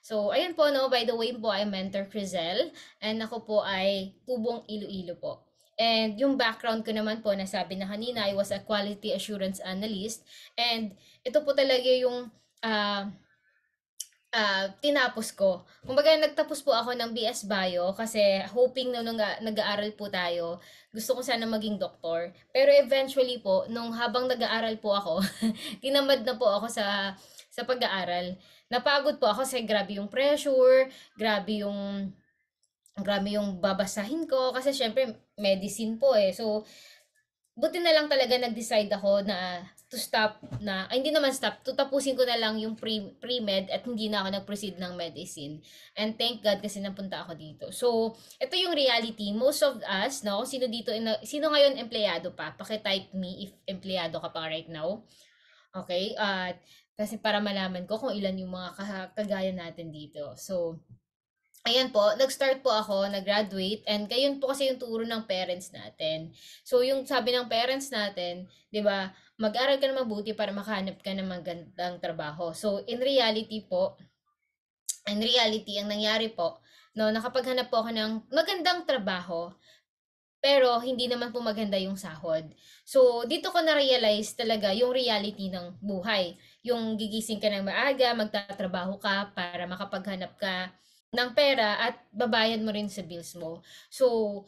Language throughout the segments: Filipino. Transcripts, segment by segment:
So, ayan po, no, by the way po, I'm Mentor Crizel, and ako po ay tubong Iloilo po. And yung background ko naman po, nasabi na kanina, I was a quality assurance analyst. And ito po talaga yung ah, tinapos ko. Kumbaga, nagtapos po ako ng BS Bio kasi hoping na nung nag-aaral po tayo, gusto ko sana maging doktor. Pero eventually po, nung habang nag-aaral po ako, tinamad na po ako sa pag-aaral. Napagod po ako kasi grabe yung pressure, grabe yung babasahin ko kasi syempre medicine po eh. So, buti na lang talaga nag-decide ako na to stop na, ay hindi naman stop, tapusin ko na lang yung pre-med at hindi na ako nag-proceed ng medicine. And thank God kasi napunta ako dito. So, ito yung reality. Most of us, no, sino dito, sino ngayon empleyado pa? Paki-type me if empleyado ka pa right now. Okay? At kasi para malaman ko kung ilan yung mga kagaya natin dito. So, ayan po, nag-start po ako, nag-graduate, and gayon po kasi yung turo ng parents natin. So, yung sabi ng parents natin, di ba, mag-aral ka na mabuti para makahanap ka ng magandang trabaho. So, in reality, ang nangyari po, no, nakapaghanap po ako ng magandang trabaho, pero hindi naman po maganda yung sahod. So, dito ko na-realize talaga yung reality ng buhay. Yung gigising ka ng maaga, magtatrabaho ka para makapaghanap ka ng pera at babayad mo rin sa bills mo. So,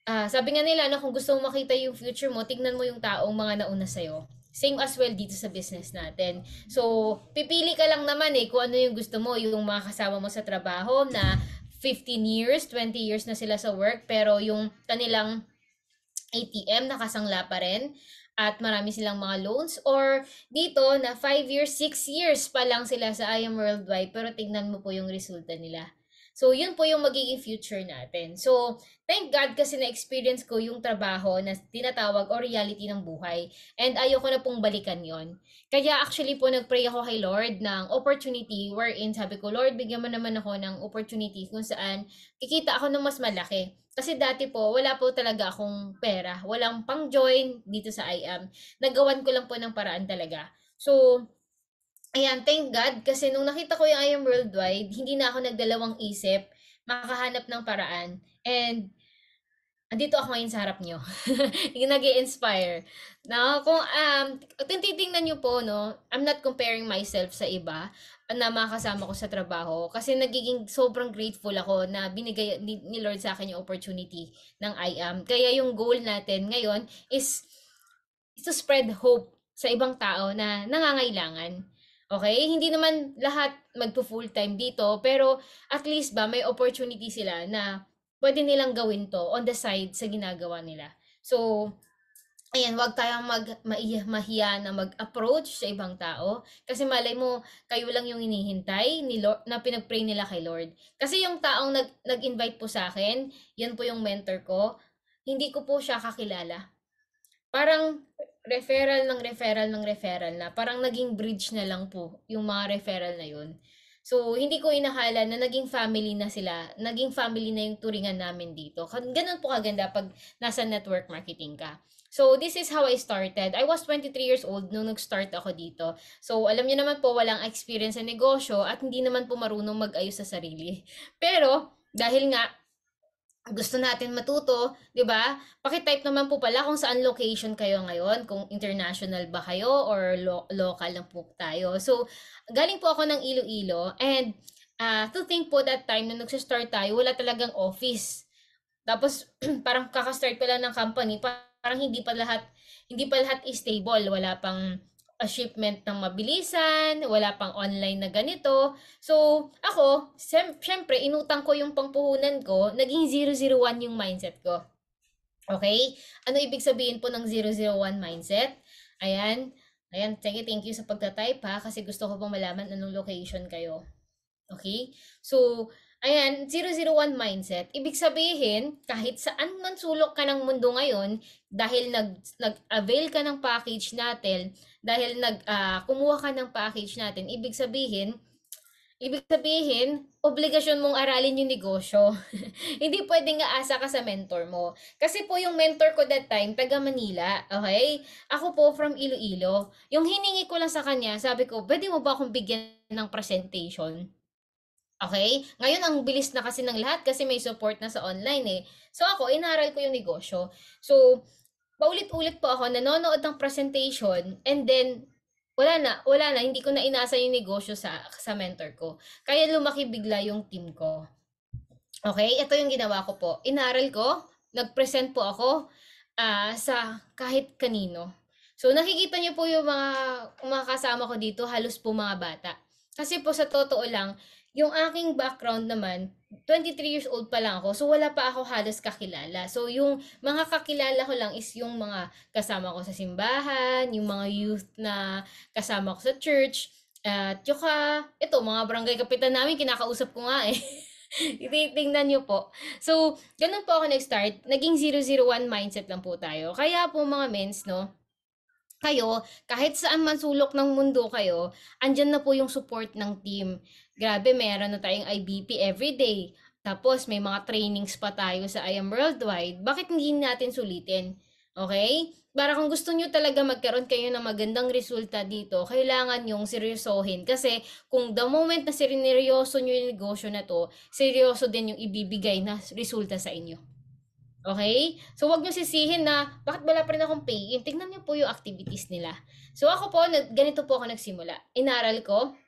sabi nga nila na kung gusto mo makita yung future mo, tignan mo yung taong mga nauna sa'yo. Same as well dito sa business natin. So, pipili ka lang naman eh kung ano yung gusto mo, yung mga kasama mo sa trabaho na 15 years, 20 years na sila sa work, pero yung kanilang ATM nakasangla pa rin at marami silang mga loans, or dito na 5 years, 6 years pa lang sila sa I Am Worldwide pero tignan mo po yung resulta nila. So, yun po yung magiging future natin. So, thank God kasi na-experience ko yung trabaho na tinatawag o reality ng buhay. And ayoko na pong balikan yon. Kaya actually po nag-pray ako kay Lord ng opportunity wherein sabi ko, Lord, bigyan mo naman ako ng opportunity kung saan kikita ako ng mas malaki. Kasi dati po, wala po talaga akong pera. Walang pang-join dito sa IAM. Nagawan ko lang po ng paraan talaga. So, ayan, thank God. Kasi nung nakita ko yung IAM Worldwide, hindi na ako nagdalawang isip, makahanap ng paraan. And andito ako ngayon sa harap nyo. Yung nag inspire na kung titingnan nyo po, no, I'm not comparing myself sa iba na makasama ko sa trabaho kasi nagiging sobrang grateful ako na binigay ni Lord sa akin yung opportunity ng I am. Kaya yung goal natin ngayon is to spread hope sa ibang tao na nangangailangan. Okay? Hindi naman lahat magpo-full time dito, pero at least ba may opportunity sila na pwede nilang gawin to on the side sa ginagawa nila. So, ayan, wag tayong mahiya na mag-approach sa ibang tao kasi malay mo kayo lang yung hinihintay ni Lord, na pinag-pray nila kay Lord. Kasi yung taong nag-invite po sa akin, yan po yung mentor ko, hindi ko po siya kakilala. Parang referral ng referral ng referral na parang naging bridge na lang po yung mga referral na yun. So, hindi ko inakala na naging family na sila, naging family na yung turingan namin dito. Ganun po kaganda pag nasa network marketing ka. So, this is how I started. I was 23 years old nung nag-start ako dito. So, alam niyo naman po, walang experience sa negosyo at hindi naman po marunong mag-ayos sa sarili. Pero, dahil nga gusto natin matuto, 'di ba? Paki-type naman po pala kung saan location kayo ngayon, kung international ba kayo or local lang po tayo. So, galing po ako ng Iloilo, and to think po that time na nagsa-start tayo, wala talagang office. Tapos parang kaka-start pa lang ng company, parang hindi pa lahat is stable, wala pang shipment ng mabilisan, wala pang online na ganito. So, ako, syempre, inutang ko yung pangpuhunan ko, naging 001 yung mindset ko. Okay? Ano ibig sabihin po ng 001 mindset? Ayan. Ayan, thank you sa pagta-type ha, kasi gusto ko pong malaman anong location kayo. Okay? So, ayan, 001 mindset. Ibig sabihin, kahit saan man sulok ka ng mundo ngayon, dahil nag-avail ka ng package natin, dahil kumuha ka ng package natin, ibig sabihin, obligasyon mong aralin yung negosyo. Hindi pwedeng aasa ka sa mentor mo. Kasi po yung mentor ko that time, taga Manila, okay? Ako po from Iloilo. Yung hiningi ko lang sa kanya, sabi ko, pwede mo ba akong bigyan ng presentation? Okay? Ngayon, ang bilis na kasi ng lahat kasi may support na sa online eh. So ako, inaral ko yung negosyo. So, paulit-ulit po ako nanonood ng presentation and then wala na, hindi ko na inasa yung negosyo sa mentor ko. Kaya lumaki bigla yung team ko. Okay, ito yung ginawa ko po. Inaral ko, nag-present po ako sa kahit kanino. So nakikita niyo po yung mga kasama ko dito, halos po mga bata. Kasi po sa totoo lang, yung aking background naman, 23 years old pa lang ako, so wala pa ako halos kakilala. So yung mga kakilala ko lang is yung mga kasama ko sa simbahan, yung mga youth na kasama ko sa church, at ito, mga barangay kapitan namin, kinakausap ko nga eh. Tingnan niyo po. So, ganun po ako nag-start. Naging 001 mindset lang po tayo. Kaya po mga mens, no, kayo, kahit saan man sulok ng mundo kayo, andyan na po yung support ng team. Grabe, meron na tayong IBP everyday. Tapos, may mga trainings pa tayo sa I Am Worldwide. Bakit hindi natin sulitin? Okay? Para kung gusto nyo talaga magkaroon kayo ng magandang resulta dito, kailangan yung seryosohin. Kasi kung the moment na sineryoso nyo yung negosyo na to, seryoso din yung ibibigay na resulta sa inyo. Okay? So, wag nyo sisihin na, bakit wala pa rin akong pay-in? Tignan nyo po yung activities nila. So, ako po, ganito po ako nagsimula. Inaral ko,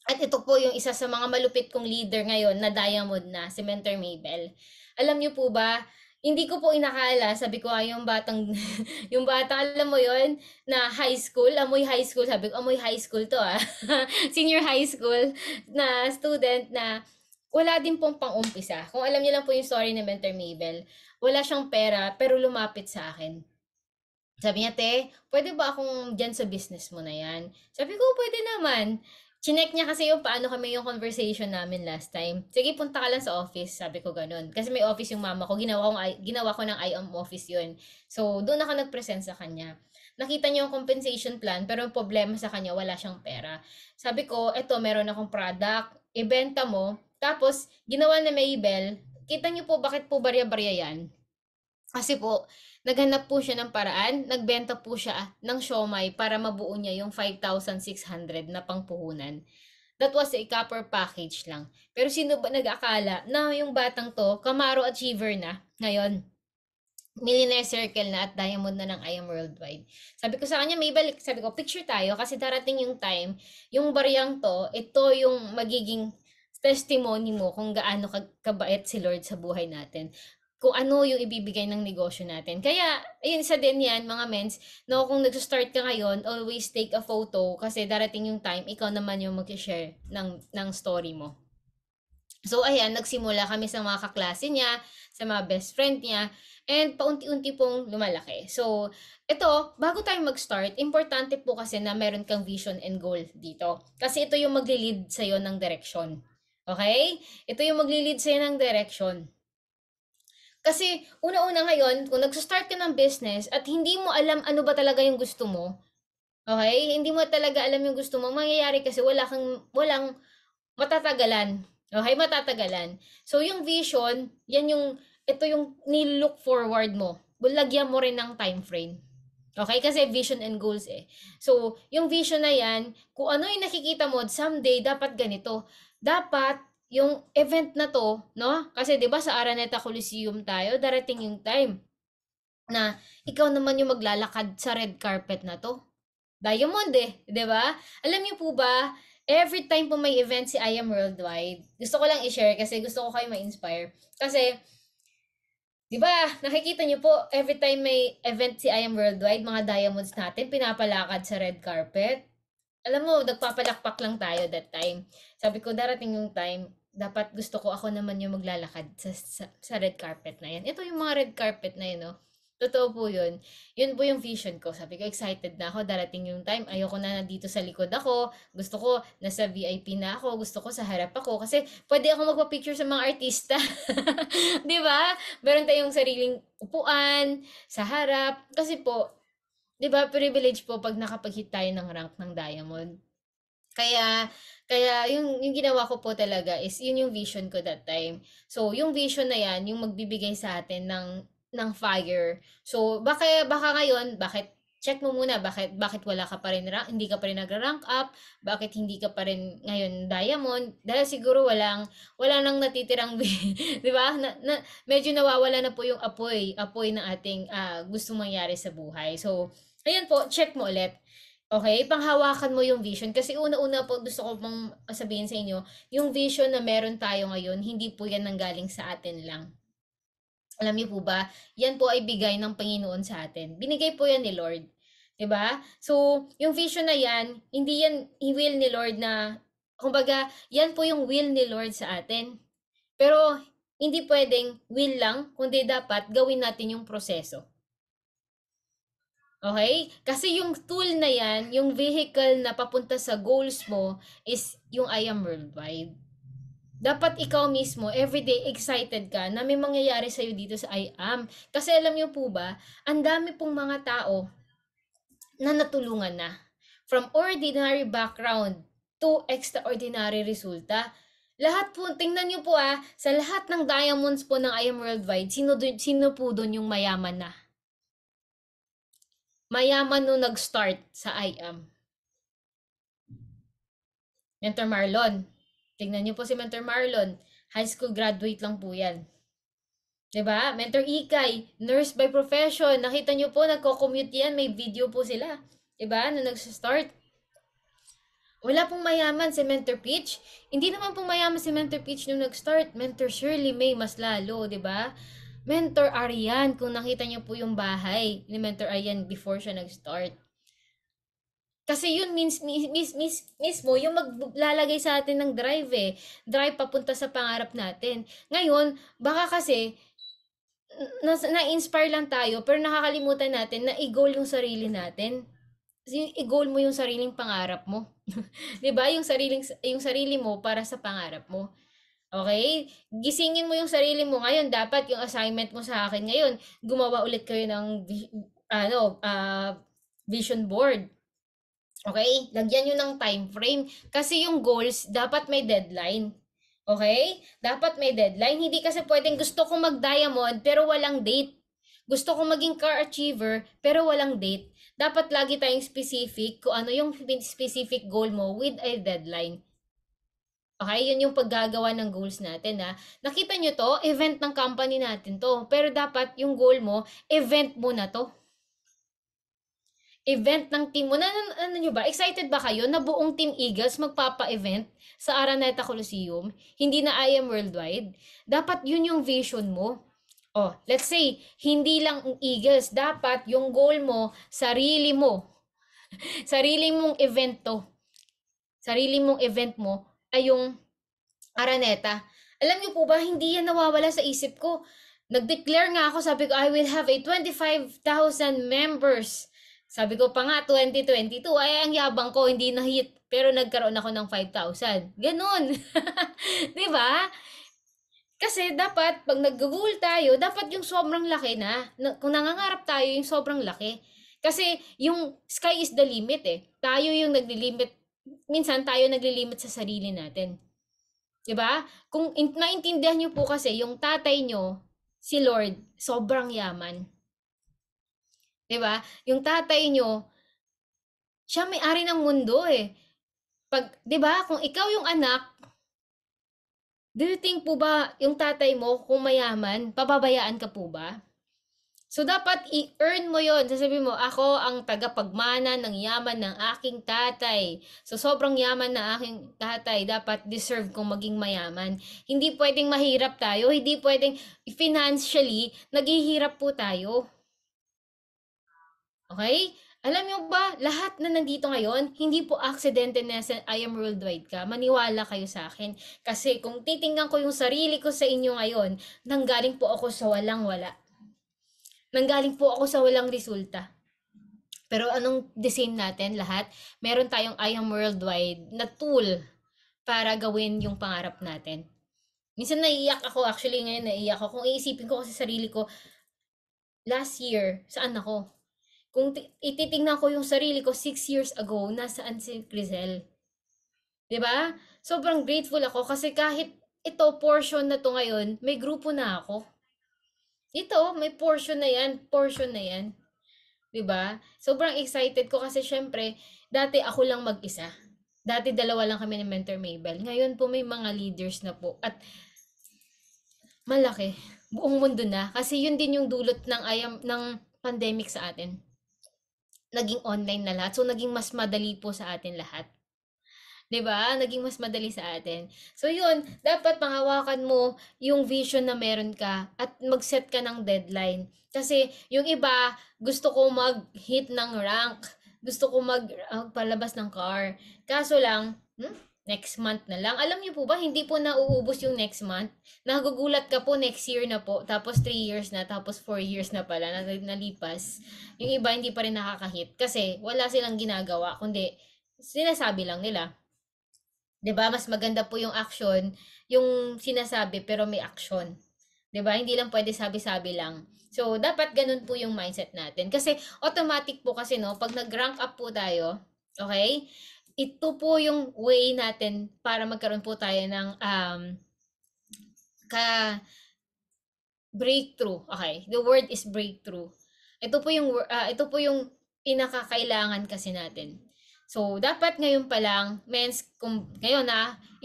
at ito po yung isa sa mga malupit kong leader ngayon na Diamond na, si Mentor Mabel. Alam nyo po ba, hindi ko po inakala, sabi ko yung batang, yung batang, alam mo yon na high school, amoy high school, sabi ko, amoy high school to senior high school na student na wala din pong pang-umpisa. Kung alam niyo lang po yung story ni Mentor Mabel, wala siyang pera, pero lumapit sa akin. Sabi niya, te, pwede ba akong dyan sa business mo na yan? Sabi ko, pwede naman. Chinek niya kasi yung paano kami yung conversation namin last time. Sige, punta ka lang sa office. Sabi ko ganun. Kasi may office yung mama ko. Ginawa ko ng IOM office yun. So, doon ako nag-present sa kanya. Nakita niyo yung compensation plan, pero yung problema sa kanya, wala siyang pera. Sabi ko, eto, meron akong product. Ibenta mo. Tapos, ginawa na Maybell. Kita niyo po, bakit po barya-barya yan? Kasi po, naghanap po siya ng paraan, nagbenta po siya ng siomai para mabuo niya yung 5,600 na pangpuhunan. That was a copper package lang. Pero sino ba nag-akala na yung batang to, Camaro Achiever na, ngayon, Millionaire Circle na at Diamond na ng I Am Worldwide. Sabi ko sa kanya, may balik, sabi ko, picture tayo kasi darating yung time, yung bariyang to, ito yung magiging testimony mo kung gaano kabait si Lord sa buhay natin, kung ano yung ibibigay ng negosyo natin. Kaya, ayun, isa din yan, mga mens, no, kung nag-start ka ngayon, always take a photo kasi darating yung time, ikaw naman yung mag-share ng story mo. So, ayan, nagsimula kami sa mga kaklase niya, sa mga best friend niya, and paunti-unti pong lumalaki. So, ito, bago tayo mag-start, importante po kasi na meron kang vision and goal dito. Kasi ito yung magli-lead sa'yo ng direction. Okay? Ito yung magli-lead sa'yo ng direction. Kasi una-una ngayon, kung nagsa-start ka ng business at hindi mo alam ano ba talaga yung gusto mo, okay? Hindi mo talaga alam yung gusto mo, mangyayari kasi walang matatagalan. Okay? Matatagalan. So, yung vision, ito yung ni-look forward mo. Lagyan mo rin ng time frame. Okay? Kasi vision and goals eh. So, yung vision na yan, kung ano yung nakikita mo, someday, dapat ganito. Dapat, yung event na to, no? Kasi 'di ba sa Araneta Coliseum tayo, darating yung time na ikaw naman yung maglalakad sa red carpet na to. Diamond eh, 'di ba? Alam niyo po ba, every time po may event si I Am Worldwide, gusto ko lang i-share kasi gusto ko kayo ma-inspire. Kasi 'di ba, nakikita niyo po every time may event si I Am Worldwide, mga diamonds natin pinapalakad sa red carpet. Alam mo, nagpapalakpak lang tayo that time. Sabi ko, darating yung time, dapat gusto ko ako naman yung maglalakad sa red carpet na yan. Ito yung mga red carpet na yun, no? Totoo po yun. Yun po yung vision ko. Sabi ko, excited na ako. Darating yung time. Ayoko na nandito sa likod ako. Gusto ko, nasa VIP na ako. Gusto ko, sa harap ako. Kasi, pwede ako magpa-picture sa mga artista. Di ba? Meron tayong sariling upuan, sa harap. Kasi po, 'di ba, privilege po pag nakapag-hit tayo ng rank ng diamond. Kaya kaya yung ginawa ko po talaga is yun yung vision ko that time. So, yung vision na yan, yung magbibigay sa atin ng fire. So, baka ngayon, bakit check mo muna bakit wala ka pa rin hindi ka pa rin nagra-rank up, bakit hindi ka pa rin ngayon diamond dahil siguro wala nang natitirang 'di ba? Medyo nawawala na po yung apoy ng ating gusto mangyari sa buhay. So, ayan po, check mo ulit. Okay, panghawakan mo yung vision kasi una-una po gusto ko pong sabihin sa inyo, yung vision na meron tayo ngayon, hindi po yan nanggaling sa atin lang. Alam niyo po ba, yan po ay bigay ng Panginoon sa atin. Binigay po yan ni Lord. 'Di ba? So, yung vision na yan, hindi yan will ni Lord na, kumbaga, yan po yung will ni Lord sa atin. Pero, hindi pwedeng will lang, kundi dapat gawin natin yung proseso. Okay? Kasi yung tool na yan, yung vehicle na papunta sa goals mo is yung I Am Worldwide. Dapat ikaw mismo, everyday excited ka na may mangyayari sa'yo dito sa I Am. Kasi alam niyo po ba, ang dami pong mga tao na natulungan na. From ordinary background to extraordinary resulta. Lahat po, tingnan niyo po sa lahat ng diamonds po ng I Am Worldwide, sino po doon yung mayaman na? Mayaman nung nag-start sa I Am. Mentor Marlon. Tingnan niyo po si Mentor Marlon. High school graduate lang po yan. 'Di ba? Mentor Ikay, nurse by profession. Nakita niyo po, nagko-commute yan. May video po sila. 'Di ba? Nung nag-start. Wala pong mayaman si Mentor Peach. Hindi naman pong mayaman si Mentor Peach nung nag-start. Mentor Shirley May mas lalo, 'di ba? Mentor Arian, kung nakita niyo po yung bahay ni Mentor Arian before siya nag-start. Kasi yun mismo yung maglalagay sa atin ng drive Drive papunta sa pangarap natin. Ngayon, baka kasi na-inspire lang tayo pero nakakalimutan natin na i-goal yung sarili natin. I-goal mo yung sariling pangarap mo. 'Di ba? Yung sarili mo para sa pangarap mo. Okay? Gisingin mo yung sarili mo ngayon. Dapat yung assignment mo sa akin ngayon, gumawa ulit kayo ng vision board. Okay? Lagyan nyo ng time frame. Kasi yung goals, dapat may deadline. Okay? Dapat may deadline. Hindi kasi pwedeng gusto kong mag-diamond pero walang date. Gusto kong maging car achiever pero walang date. Dapat lagi tayong specific kung ano yung specific goal mo with a deadline. Okay, yun yung paggagawa ng goals natin Nakita nyo to, event ng company natin to. Pero dapat yung goal mo, event mo na to. Event ng team mo. Ano nyo ba? Excited ba kayo na buong Team Eagles magpapa-event sa Araneta Coliseum? Hindi na I Am Worldwide? Dapat yun yung vision mo. Oh, let's say, hindi lang Eagles. Dapat yung goal mo, sarili mo. Sarili mong event to. Sarili mong event mo ay yung Araneta. Alam niyo po ba, hindi yan nawawala sa isip ko. Nag-declare nga ako, sabi ko, I will have a 25,000 members. Sabi ko pa nga, 2022, ay ang yabang ko, hindi na-hit. Pero nagkaroon ako ng 5,000. Ganon. Di ba? Kasi dapat, pag nag-goal tayo, dapat yung sobrang laki na. Kung nangangarap tayo, yung sobrang laki. Kasi yung sky is the limit Tayo yung naglilimit. Minsan tayo naglilimit sa sarili natin. 'Di ba? Kung maintindihan niyo po kasi yung tatay niyo, si Lord, sobrang yaman. 'Di ba? Yung tatay niyo, siya may-ari ng mundo Pag 'di ba, kung ikaw yung anak, do you think po ba yung tatay mo kung mayaman, pababayaan ka po ba? So, dapat i-earn mo yon. Sasabihin mo, ako ang tagapagmana ng yaman ng aking tatay. So, sobrang yaman na aking tatay. Dapat deserve kong maging mayaman. Hindi pwedeng mahirap tayo. Hindi pwedeng financially, naghihirap po tayo. Okay? Alam niyo ba, lahat na nandito ngayon, hindi po aksidente na sa I Am Worldwide ka. Maniwala kayo sa akin. Kasi kung titingnan ko yung sarili ko sa inyo ngayon, nanggaling po ako sa walang-wala. Nanggaling po ako sa walang resulta. Pero anong design natin lahat? Meron tayong I Am Worldwide na tool para gawin yung pangarap natin. Minsan naiiyak ako, actually ngayon naiiyak ako. Kung iisipin ko kasi sarili ko, last year, saan ako? Kung ititingnan ko yung sarili ko 6 years ago, nasaan si Crizel? 'Di ba? Sobrang grateful ako kasi kahit ito, portion na to ngayon, may grupo na ako. Ito, may portion na yan, 'di ba? Sobrang excited ko kasi syempre, dati ako lang mag-isa. Dati dalawa lang kami ni Mentor Mabel. Ngayon po may mga leaders na po at malaki. Buong mundo na. Kasi yun din yung dulot ng pandemic sa atin. Naging online na lahat. So, naging mas madali po sa atin lahat. 'Di ba? Naging mas madali sa atin. So, yun. Dapat panghawakan mo yung vision na meron ka at mag-set ka ng deadline. Kasi yung iba, gusto ko mag-hit ng rank. Gusto ko palabas ng car. Kaso lang, next month na lang. Alam niyo po ba, hindi po nauubos yung next month. Nagugulat ka po next year na po, tapos 3 years na, tapos 4 years na pala na nalipas. Yung iba hindi pa rin nakakahit kasi wala silang ginagawa, kundi sinasabi lang nila. 'Di ba? Mas maganda po yung action, yung sinasabi pero may action. 'Di ba? Hindi lang pwede sabi-sabi lang. So, dapat ganun po yung mindset natin. Kasi automatic po kasi no, pag nag-rank up po tayo, okay? Ito po yung way natin para magkaroon po tayo ng ka breakthrough. Okay, the word is breakthrough. Ito po yung pinakakailangan kasi natin. So, dapat ngayon pa lang, mens, kung ngayon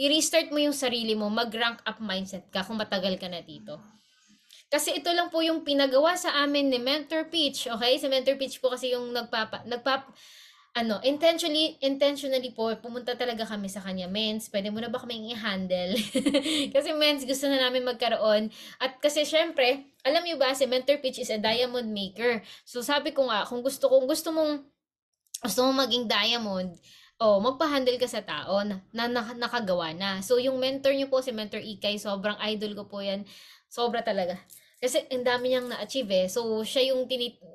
i-restart mo yung sarili mo, mag-rank up mindset ka kung matagal ka na dito. Kasi ito lang po yung pinagawa sa amin ni Mentor Peach, okay? Sa Mentor Peach po kasi yung intentionally po, pumunta talaga kami sa kanya, Mens, pwede mo na ba kaming i-handle? Kasi Mens, gusto na namin magkaroon. At kasi syempre, alam niyo ba, si Mentor Peach is a diamond maker. So sabi ko nga, kung gusto mong maging diamond, magpa-handle ka sa tao na nakagawa na. So yung mentor niyo po, si Mentor Ikay, sobrang idol ko po yan. Sobra talaga. Kasi ang dami niyang na-achieve eh. So siya yung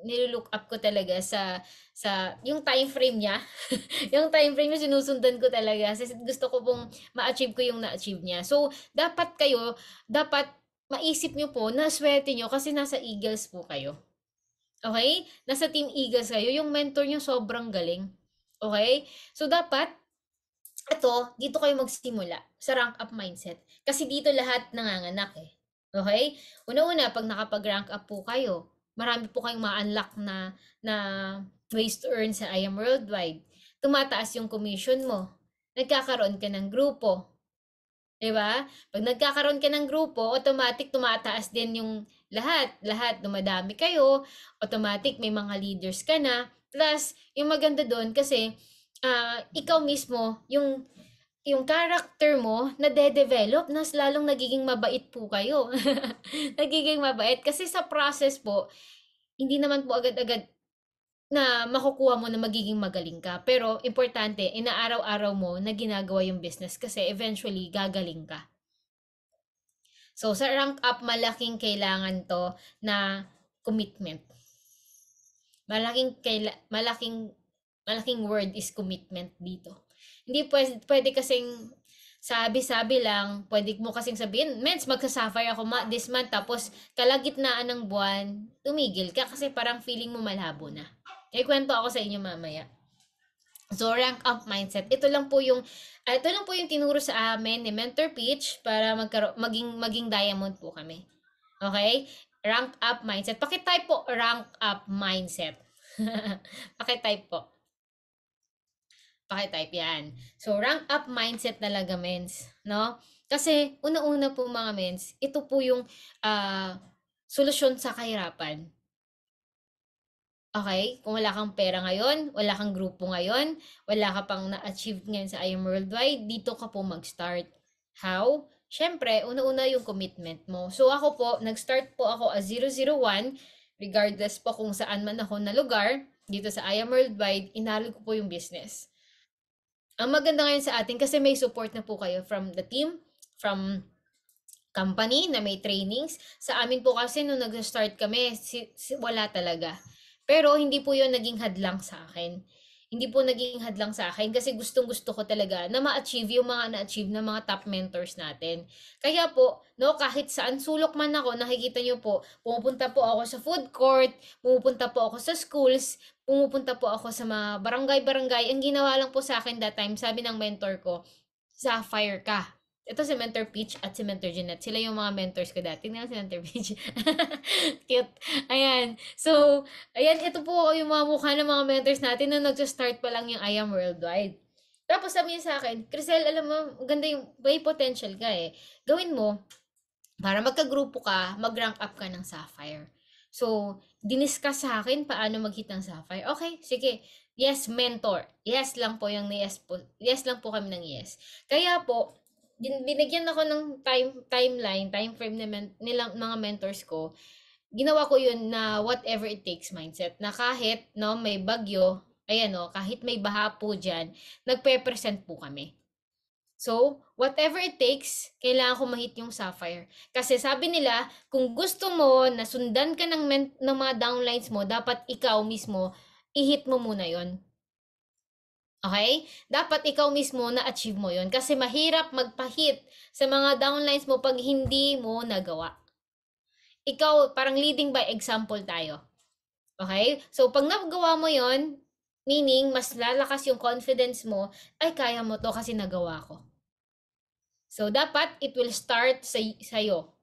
nilook up ko talaga sa yung time frame niya. Yung time frame niya sinusundan ko talaga kasi gusto ko pong ma-achieve ko yung na-achieve niya. So dapat maisip niyo po na swerte niyo kasi nasa Eagles po kayo. Okay? Nasa Team Eagles kayo. Yung mentor niyo sobrang galing. Okay? So dapat dito kayo magsimula sa rank up mindset. Kasi dito lahat nanganganak eh. Okay? Una-una, pag nakapag-rank up po kayo, marami po kayong ma-unlock na ways to earn sa I Am Worldwide. Tumataas yung commission mo. Nagkakaroon ka ng grupo. 'Di ba? Pag nagkakaroon ka ng grupo, automatic tumataas din yung lahat dumadami kayo, automatic may mga leaders ka na. Plus, yung maganda doon kasi ikaw mismo yung character mo nade-develop nas lalong nagiging mabait po kayo. Nagiging mabait kasi sa process po, hindi naman po agad-agad na makukuha mo na magiging magaling ka. Pero importante, inaaraw-araw mo na ginagawa yung business kasi eventually gagaling ka. So sa rank up, malaking kailangan to na commitment. Malaking word is commitment dito. Hindi pwede kasing sabi-sabi lang, pwede mo kasing sabihin, mens, magsa-sapphire ako this month, tapos kalagitnaan ng buwan, tumigil ka kasi parang feeling mo malabo na. Kwento ako sa inyo mamaya. So, rank up mindset. Ito lang po yung tinuro sa amin ni Mentor Peach para maging diamond po kami. Okay? Rank up mindset. Paki-type po rank up mindset. Paki-type po. Paki-type yan. So, rank up mindset talaga, mens. No? Kasi, una-una po mga mens, ito po yung solusyon sa kahirapan. Okay? Kung wala kang pera ngayon, wala kang grupo ngayon, wala ka pang na-achieve ngayon sa I Am Worldwide, dito ka po mag-start. How? Siyempre, una-una yung commitment mo. So ako po, nag-start po ako as 001, regardless po kung saan man ako na lugar, dito sa I Am Worldwide, inalo ko po yung business. Ang maganda ngayon sa atin kasi may support na po kayo from the team, from company na may trainings. Sa amin po kasi nung nag-start kami, wala talaga. Pero hindi po 'yon naging hadlang sa akin. Hindi po naging hadlang sa akin kasi gustong-gusto ko talaga na ma-achieve yung mga na-achieve ng mga top mentors natin. Kaya po, no, kahit saan sulok man ako, nakikita niyo po, pumupunta po ako sa food court, pumupunta po ako sa schools, pumupunta po ako sa mga barangay-barangay. Ang ginawa lang po sa akin that time, sabi ng mentor ko, sapphire ka. Ito si Mentor Peach at si Mentor Jeanette. Sila yung mga mentors ko dati. Tingnan si Mentor Peach. Cute. Ayan. So, ayan, ito po yung mga mukha ng mga mentors natin na nag-start pa lang yung I Am Worldwide. Tapos sabi niya sa akin, Crisel, alam mo, ganda yung may potential ka eh. Gawin mo, para magka-grupo ka, mag-rank up ka ng Sapphire. So, diniscuss sa akin paano mag-hit ng Sapphire. Okay, sige. Yes, mentor. Yes lang po yung yes po. Yes lang po kami ng yes. Kaya po, binigyan ako ng time frame nilang mga mentors ko. Ginawa ko yun na whatever it takes mindset. Na kahit no, may bagyo, ayan no, kahit may baha po dyan, nagpe-present po kami. So, whatever it takes, kailangan ko ma-hit yung Sapphire. Kasi sabi nila, kung gusto mo na sundan ka ng mga downlines mo, dapat ikaw mismo, i-hit mo muna yon. Okay? Dapat ikaw mismo na-achieve mo yon. Kasi mahirap magpa-hit sa mga downlines mo pag hindi mo nagawa. Ikaw, parang leading by example tayo. Okay? So, pag nagawa mo yon, meaning, mas lalakas yung confidence mo, ay kaya mo to kasi nagawa ko. So, dapat it will start sa'yo.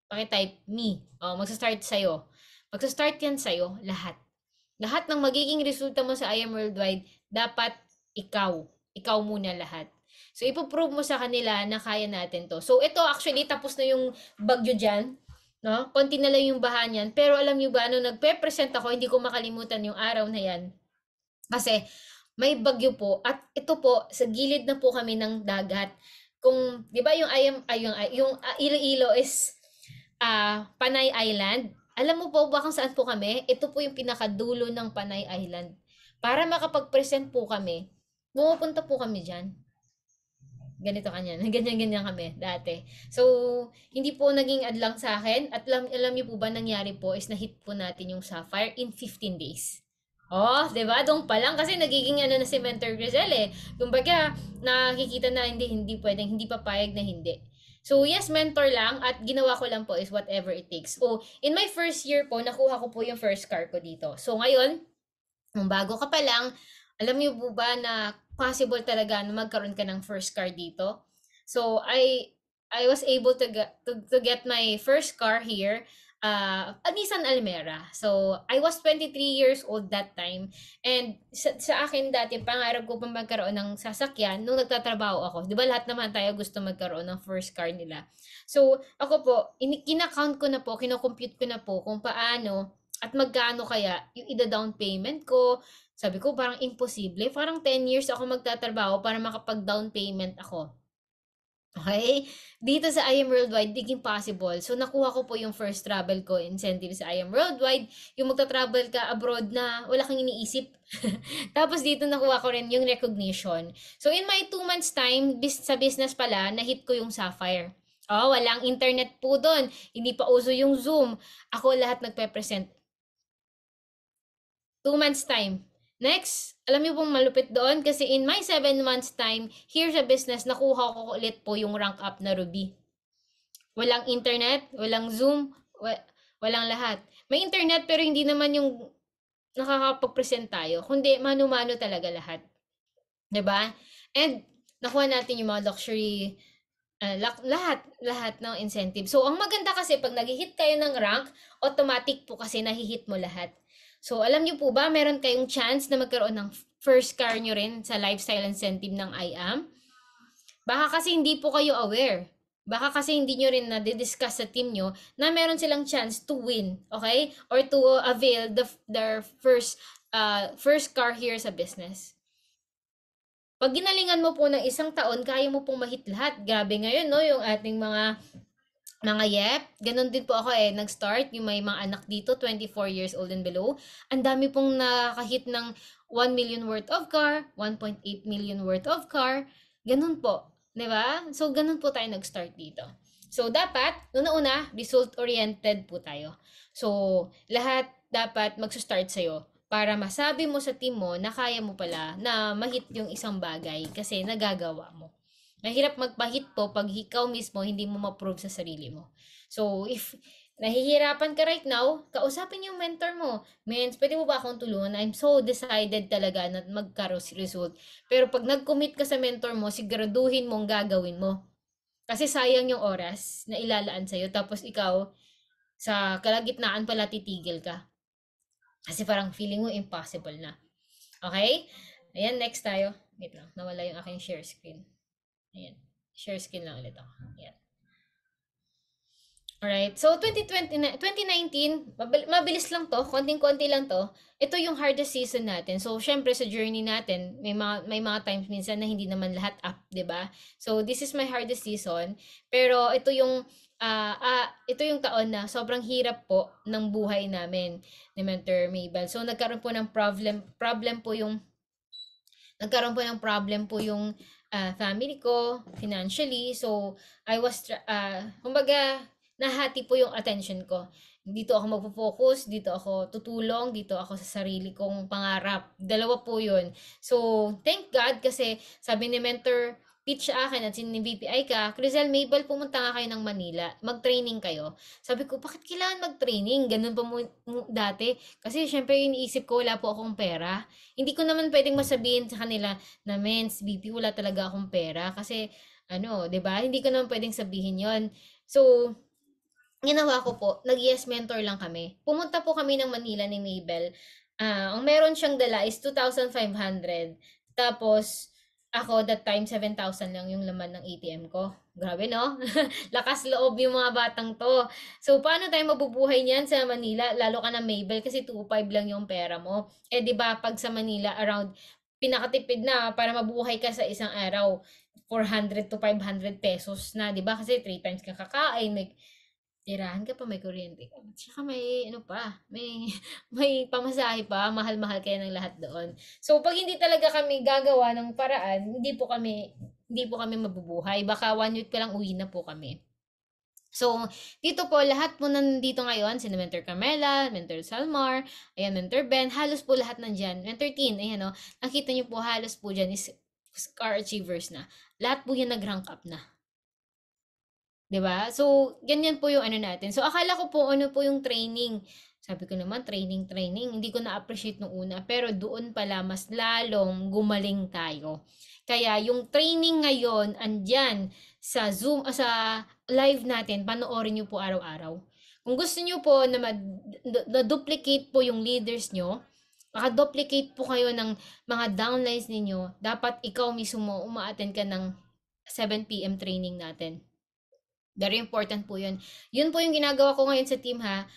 Pakitype me. Magsa-start sa'yo. Magsa-start yan sa'yo, lahat. Lahat ng magiging resulta mo sa I Am Worldwide, dapat ikaw. Ikaw muna lahat. So, ipoprove mo sa kanila na kaya natin to. So, ito actually, tapos na yung bagyo dyan. No? Konti na lang yung baha niyan. Pero alam nyo ba, nung nagpe-present ako, hindi ko makalimutan yung araw na yan. Kasi, may bagyo po. At ito po, sa gilid na po kami ng dagat. Kung, di ba yung, yung Iloilo is Panay Island. Alam mo po ba kung saan po kami? Ito po yung pinakadulo ng Panay Island. Para makapag-present po kami, pumupunta po kami dyan. Ganito kanyan. Ganyan-ganyan kami dati. So, hindi po naging adlang sa akin. At alam niyo po ba nangyari po is na-hit po natin yung Sapphire in 15 days. Oh, 'di ba? Doon pa lang kasi nagiging ano na si Mentor Grizel eh. Kumbaga, nakikita na hindi pwedeng, hindi papayag na hindi. So, yes, mentor lang at ginawa ko lang po is whatever it takes. Oh, in my first year po, nakuha ko po yung first car ko dito. So, ngayon, kung bago ka pa lang, alam niyo po ba na possible talaga na magkaroon ka ng first car dito? So, I was able to get my first car here, a Nissan Almera. So, I was 23 years old that time. And sa akin dati, pangarap ko pa magkaroon ng sasakyan nung nagtatrabaho ako. Di ba lahat naman tayo gusto magkaroon ng first car nila. So, ako po, kinakount ko na po, kinocompute ko na po kung paano at magkano kaya yung ida-down payment ko. Sabi ko, parang imposible. Parang 10 years ako magtatrabaho para makapag-down payment ako. Okay? Dito sa I Am Worldwide, naging possible. So, nakuha ko po yung first travel ko incentive sa I Am Worldwide. Yung magta-travel ka abroad na wala kang iniisip. Tapos dito nakuha ko rin yung recognition. So, in my 2 months time, sa business pala, na-hit ko yung Sapphire. Oh, walang internet po doon. Hindi pa uso yung Zoom. Ako lahat nagpe-present. 2 months time. Next, alam niyo pong malupit doon kasi in my 7 months time, here sa business, nakuha ko ulit po yung rank up na Ruby. Walang internet, walang Zoom, walang lahat. May internet pero hindi naman yung nakakapag-present tayo, kundi mano-mano talaga lahat. 'Di ba? And nakuha natin yung mga luxury lahat ng incentive. So, ang maganda kasi pag nag-hit kayo ng rank, automatic po kasi nahihit mo lahat. So, alam niyo po ba, meron kayong chance na magkaroon ng first car nyo rin sa lifestyle incentive ng IAM? Baka kasi hindi po kayo aware. Baka kasi hindi nyo rin na-discuss sa team nyo na meron silang chance to win, okay? Or to avail their first car here sa business. Pag ginalingan mo po ng isang taon, kaya mo pong mahit lahat. Grabe ngayon, no? Yung ating mga yep. Ganon din po ako nag-start. Yung may mga anak dito, 24 years old and below. Ang dami pong nakahit ng 1 million worth of car, 1.8 million worth of car. Ganon po. 'Di ba? So, ganon po tayo nag-start dito. So, dapat, una-una, result-oriented po tayo. So, lahat dapat magsa-start sa'yo para masabi mo sa team mo na kaya mo pala na mahit yung isang bagay kasi nagagawa mo. Mahirap magpahit po pag ikaw mismo hindi mo ma-prove sa sarili mo. So, if nahihirapan ka right now, kausapin yung mentor mo. Mens, pwede mo ba akong tulungan? I'm so decided talaga na magkaroon result. Pero pag nag-commit ka sa mentor mo, siguraduhin mong gagawin mo. Kasi sayang yung oras na ilalaan sa'yo tapos ikaw sa kalagitnaan pala titigil ka. Kasi parang feeling mo impossible na. Okay? Ayan, next tayo. Wait lang, nawala yung aking share screen. Ayan. Share screen lang ulit ako. Ayan. Alright. So, 2019, mabilis lang to. Konting-konti lang to. Ito yung hardest season natin. So, syempre sa journey natin, may mga times minsan na hindi naman lahat up, 'di ba? So, this is my hardest season. Pero ito yung taon na sobrang hirap po ng buhay namin ni Mentor Mabel. So, nagkaroon po ng problem po yung family ko financially. So, kumbaga, nahati po yung attention ko. Dito ako magpo-focus, dito ako tutulong, dito ako sa sarili kong pangarap. Dalawa po yun. So, thank God kasi sabi ni Mentor Pitch sa akin at si VPI ka, Crizelle Mabel, pumunta nga kayo ng Manila. Mag-training kayo. Sabi ko, bakit kailangan mag-training? Ganun pa dati. Kasi syempre iniisip ko, wala po akong pera. Hindi ko naman pwedeng masabihin sa kanila na, Mens, BP, wala talaga akong pera. Kasi, 'di ba? Hindi ko naman pwedeng sabihin yon. So, ginawa ko po, nag-yes mentor lang kami. Pumunta po kami ng Manila ni Mabel. Ang meron siyang dala is 2,500. Tapos, ako that time 7,000 lang yung laman ng ATM ko. Grabe no? Lakas loob yung mga batang to. So, paano tayo mabubuhay niyan sa Manila? Lalo ka na Mabel kasi 2,500 lang yung pera mo. Eh, di ba pag sa Manila, around, pinakatipid na para mabuhay ka sa isang araw, 400 to 500 pesos na, di ba? Kasi 3 times ka kakain, may tirahan ka pa, may kuryente ka. Tsaka may ano pa, may may pamasahe pa, mahal-mahal kaya ng lahat doon. So pag hindi talaga kami gagawa ng paraan, hindi po kami mabubuhay. Baka 1 week pa lang uwi na po kami. So, dito po, lahat po nandito ngayon, si Mentor Carmela, Mentor Salmar, ayan, Mentor Ben, halos po lahat nandyan. Mentor Teen, ayan o, nakita niyo po, halos po dyan is Scar Achievers na. Lahat po yan nag-rank up na. 'Di ba? So, ganyan po yung ano natin. So, akala ko po ano po yung training. Sabi ko naman, training, training. Hindi ko na-appreciate nung una. Pero doon pala, mas lalong gumaling tayo. Kaya yung training ngayon, andyan sa Zoom, sa live natin, panoorin nyo po araw-araw. Kung gusto nyo po na duplicate po yung leaders nyo, maka-duplicate po kayo ng mga downlines ninyo, dapat ikaw mismo uma-attend ka ng 7 p.m. training natin. Very important po yun. Yun po yung ginagawa ko ngayon sa team ha.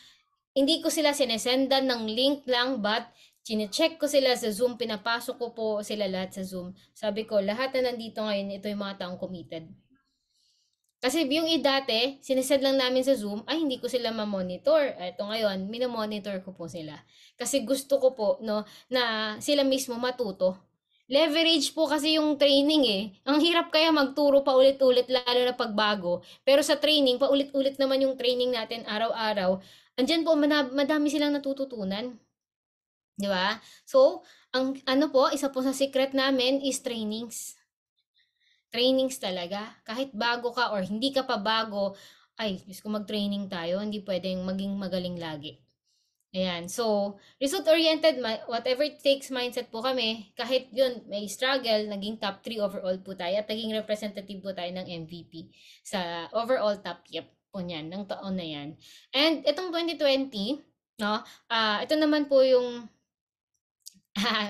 Hindi ko sila sinesendan ng link lang but chinecheck ko sila sa Zoom. Pinapasok ko po sila lahat sa Zoom. Sabi ko, lahat na nandito ngayon, ito yung mga taong committed. Kasi yung dati, sinesend lang namin sa Zoom, ay hindi ko sila ma-monitor. Ito ngayon, minomonitor ko po sila. Kasi gusto ko po, no, na sila mismo matuto. Leverage po kasi yung training eh. Ang hirap kaya magturo pa ulit-ulit lalo na pagbago. Pero sa training, paulit-ulit naman yung training natin araw-araw. Andyan po, madami silang natututunan. Di ba? So, ang ano po, isa po sa secret namin is trainings. Trainings talaga. Kahit bago ka or hindi ka pa bago, ay, Diyos ko mag-training tayo, hindi pwedeng maging magaling lagi. Ayan. So, result-oriented, whatever it takes mindset po kami. Kahit yun, may struggle, naging top 3 overall po tayo at naging representative po tayo ng MVP sa overall top yep po niyan, ng taon na yan. And itong 2020, no, ito naman po yung,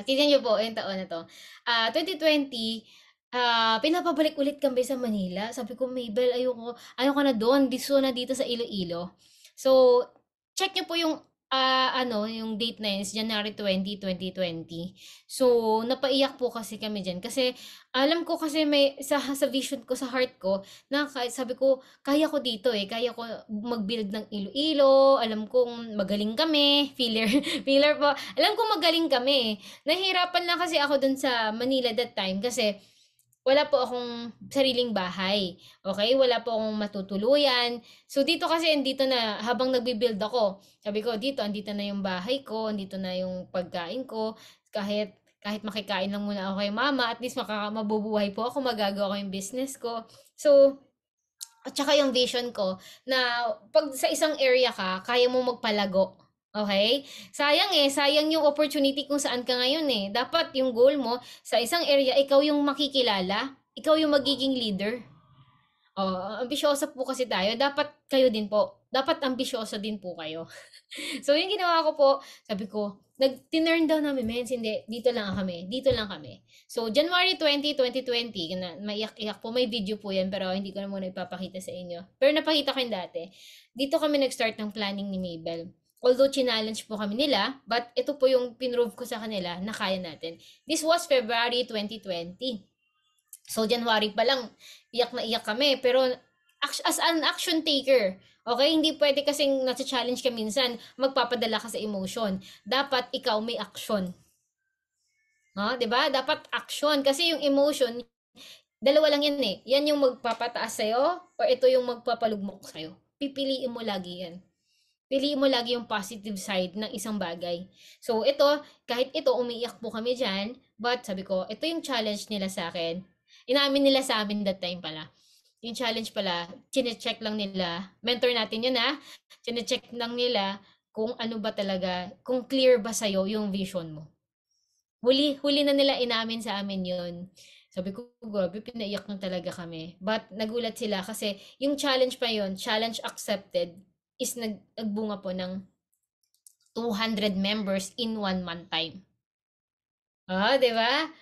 tignan nyo po, yung taon na to. 2020, pinapabalik ulit kami sa Manila. Sabi ko, Mabel, ayoko na doon. Gusto na dito sa Iloilo. So, check nyo po yung yung date na yun is January 20, 2020. So, napaiyak po kasi kami dyan. Kasi, alam ko kasi may, sa vision ko, sa heart ko, na sabi ko, kaya ko dito eh. Kaya ko mag-build ng Iloilo. Alam kong magaling kami. Filler, filler po. Alam kong magaling kami. Nahirapan lang kasi ako dun sa Manila that time. Kasi, wala po akong sariling bahay. Okay? Wala po akong matutuluyan. So, dito kasi, andito na, habang nagbi-build ako, sabi ko, andito na yung bahay ko, andito na yung pagkain ko, kahit makikain lang muna ako kay mama, at least mabubuhay po ako, magagawa ko yung business ko. So, at saka yung vision ko, na pag sa isang area ka, kaya mo magpalago. Okay? Sayang yung opportunity kung saan ka ngayon eh. Dapat yung goal mo, sa isang area, ikaw yung makikilala, ikaw yung magiging leader. Ambisyosa po kasi tayo, dapat kayo din po. Dapat ambisyoso din po kayo. So, yung ginawa ko po, sabi ko, tinurn down namin, mens, hindi, dito lang kami. So, January 20, 2020, maiyak-iyak po, may video po yan, pero hindi ko na muna ipapakita sa inyo. Pero napakita ko yung dati. Dito kami nag-start ng planning ni Mabel. Although, challenge po kami nila, but ito po yung pinrove ko sa kanila na kaya natin. This was February 2020. So, January pa lang, iyak na iyak kami. Pero, as an action taker, okay, hindi pwede kasing nasa-challenge ka minsan, magpapadala ka sa emotion. Dapat ikaw may action. No? 'Di ba? Dapat action. Kasi yung emotion, dalawa lang yan eh. Yan yung magpapataas sa'yo, or ito yung magpapalugmok sa'yo. Pipiliin mo lagi yan. Piliin mo lagi yung positive side ng isang bagay. So, ito, kahit ito, umiiyak po kami dyan, but sabi ko, ito yung challenge nila sa akin. Inamin nila sa amin that time pala. Yung challenge pala, chine-check lang nila. Mentor natin yun ha. Chine-check lang nila kung ano ba talaga, kung clear ba sa'yo yung vision mo. Huli na nila inamin sa amin yun. Sabi ko, grabe, pinaiyak na talaga kami. But nagulat sila kasi yung challenge pa yun, challenge accepted, is nagbunga po ng 200 members in 1 month time. Di ba?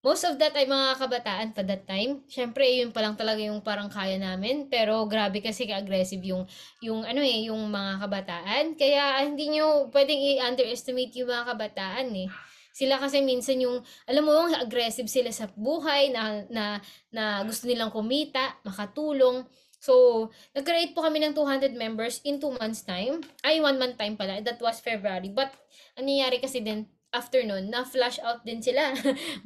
Most of that ay mga kabataan pa that time. Siyempre, yun pa lang talaga yung parang kaya namin. Pero grabe kasi ka-aggressive yung mga kabataan. Kaya hindi nyo pwedeng i-underestimate yung mga kabataan eh. Sila kasi minsan yung, alam mo, aggressive sila sa buhay, na gusto nilang kumita, makatulong. So, nag-create po kami ng 200 members in 2 months time. Ay, 1 month time pala. That was February. But, ang nangyari kasi din, after nun, na-flash out din sila.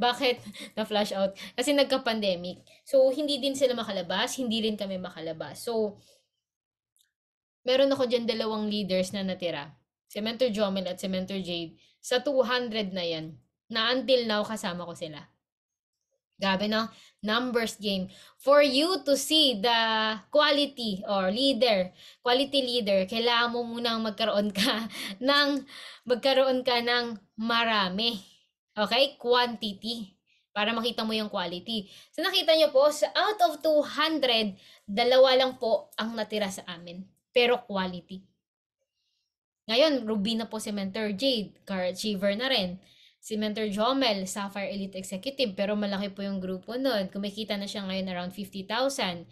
Bakit na-flash out? Kasi nagka-pandemic. So, hindi din sila makalabas, hindi rin kami makalabas. So, meron ako dyan 2 leaders na natira. Si Mentor Jomel at si Mentor Jade. Sa 200 na yan, na until now kasama ko sila. Grabe no? Numbers game. For you to see the quality or quality leader, kailangan mo munang magkaroon ka ng marami. Okay? Quantity. Para makita mo yung quality. So nakita nyo po, out of 200, 2 lang po ang natira sa amin. Pero quality. Ngayon, Ruby na po si Mentor Jade, car achiever na rin. Si Mentor Jomel, Sapphire Elite Executive, pero malaki po yung grupo nun. Kumikita na siya ngayon around 50,000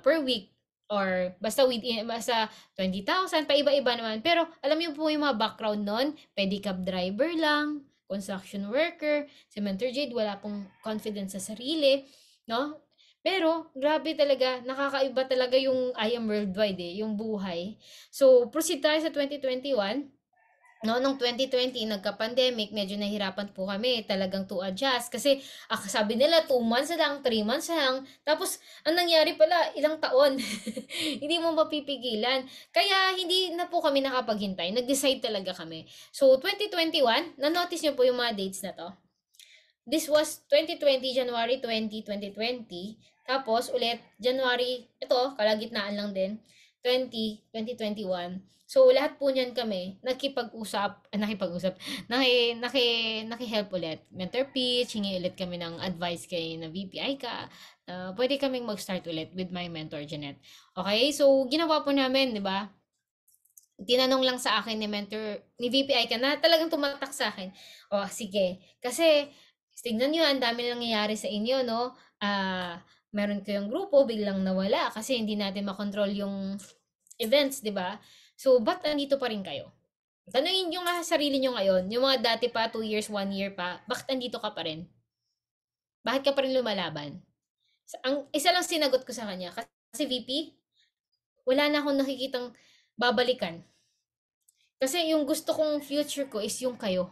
per week, or basta 20,000, paiba-iba naman. Pero alam niyo po yung mga background nun, pedicab driver lang, construction worker, si Mentor Jade wala pong confidence sa sarili, no? Pero, grabe talaga, nakakaiba talaga yung I Am Worldwide yung buhay. So, proceed tayo sa 2021. No, nung 2020, nagka-pandemic, medyo nahirapan po kami talagang to adjust. Kasi, sabi nila, 2 months lang, 3 months lang. Tapos, ang nangyari pala, ilang taon. Hindi mo mapipigilan. Kaya, hindi na po kami nakapaghintay. Nag-decide talaga kami. So, 2021, na-notice nyo po yung mga dates na to. This was 2020, January 20, 2020. Tapos, ulit, January, ito, kalagitnaan lang din, 2021. So, lahat po niyan kami, naki-help ulit. Mentor pitch, hingi ulit kami ng advice kay na VPI ka. Pwede kaming mag-start ulit with my mentor, Janet. Okay, so, ginawa po namin, di ba? Tinanong lang sa akin ni VPI ka na talagang tumatak sa akin. Sige. Kasi, tignan nyo, ang dami nangyayari sa inyo, no? Meron kayong grupo, biglang nawala kasi hindi natin makontrol yung events, di ba? So, ba't andito pa rin kayo? Tanungin nyo nga sarili nyo ngayon, yung mga dati pa, 2 years, 1 year pa, bakit andito ka pa rin? Bakit ka pa rin lumalaban? Ang isa lang sinagot ko sa kanya, kasi VP, wala na akong nakikitang babalikan. Kasi yung gusto kong future ko is yung kayo.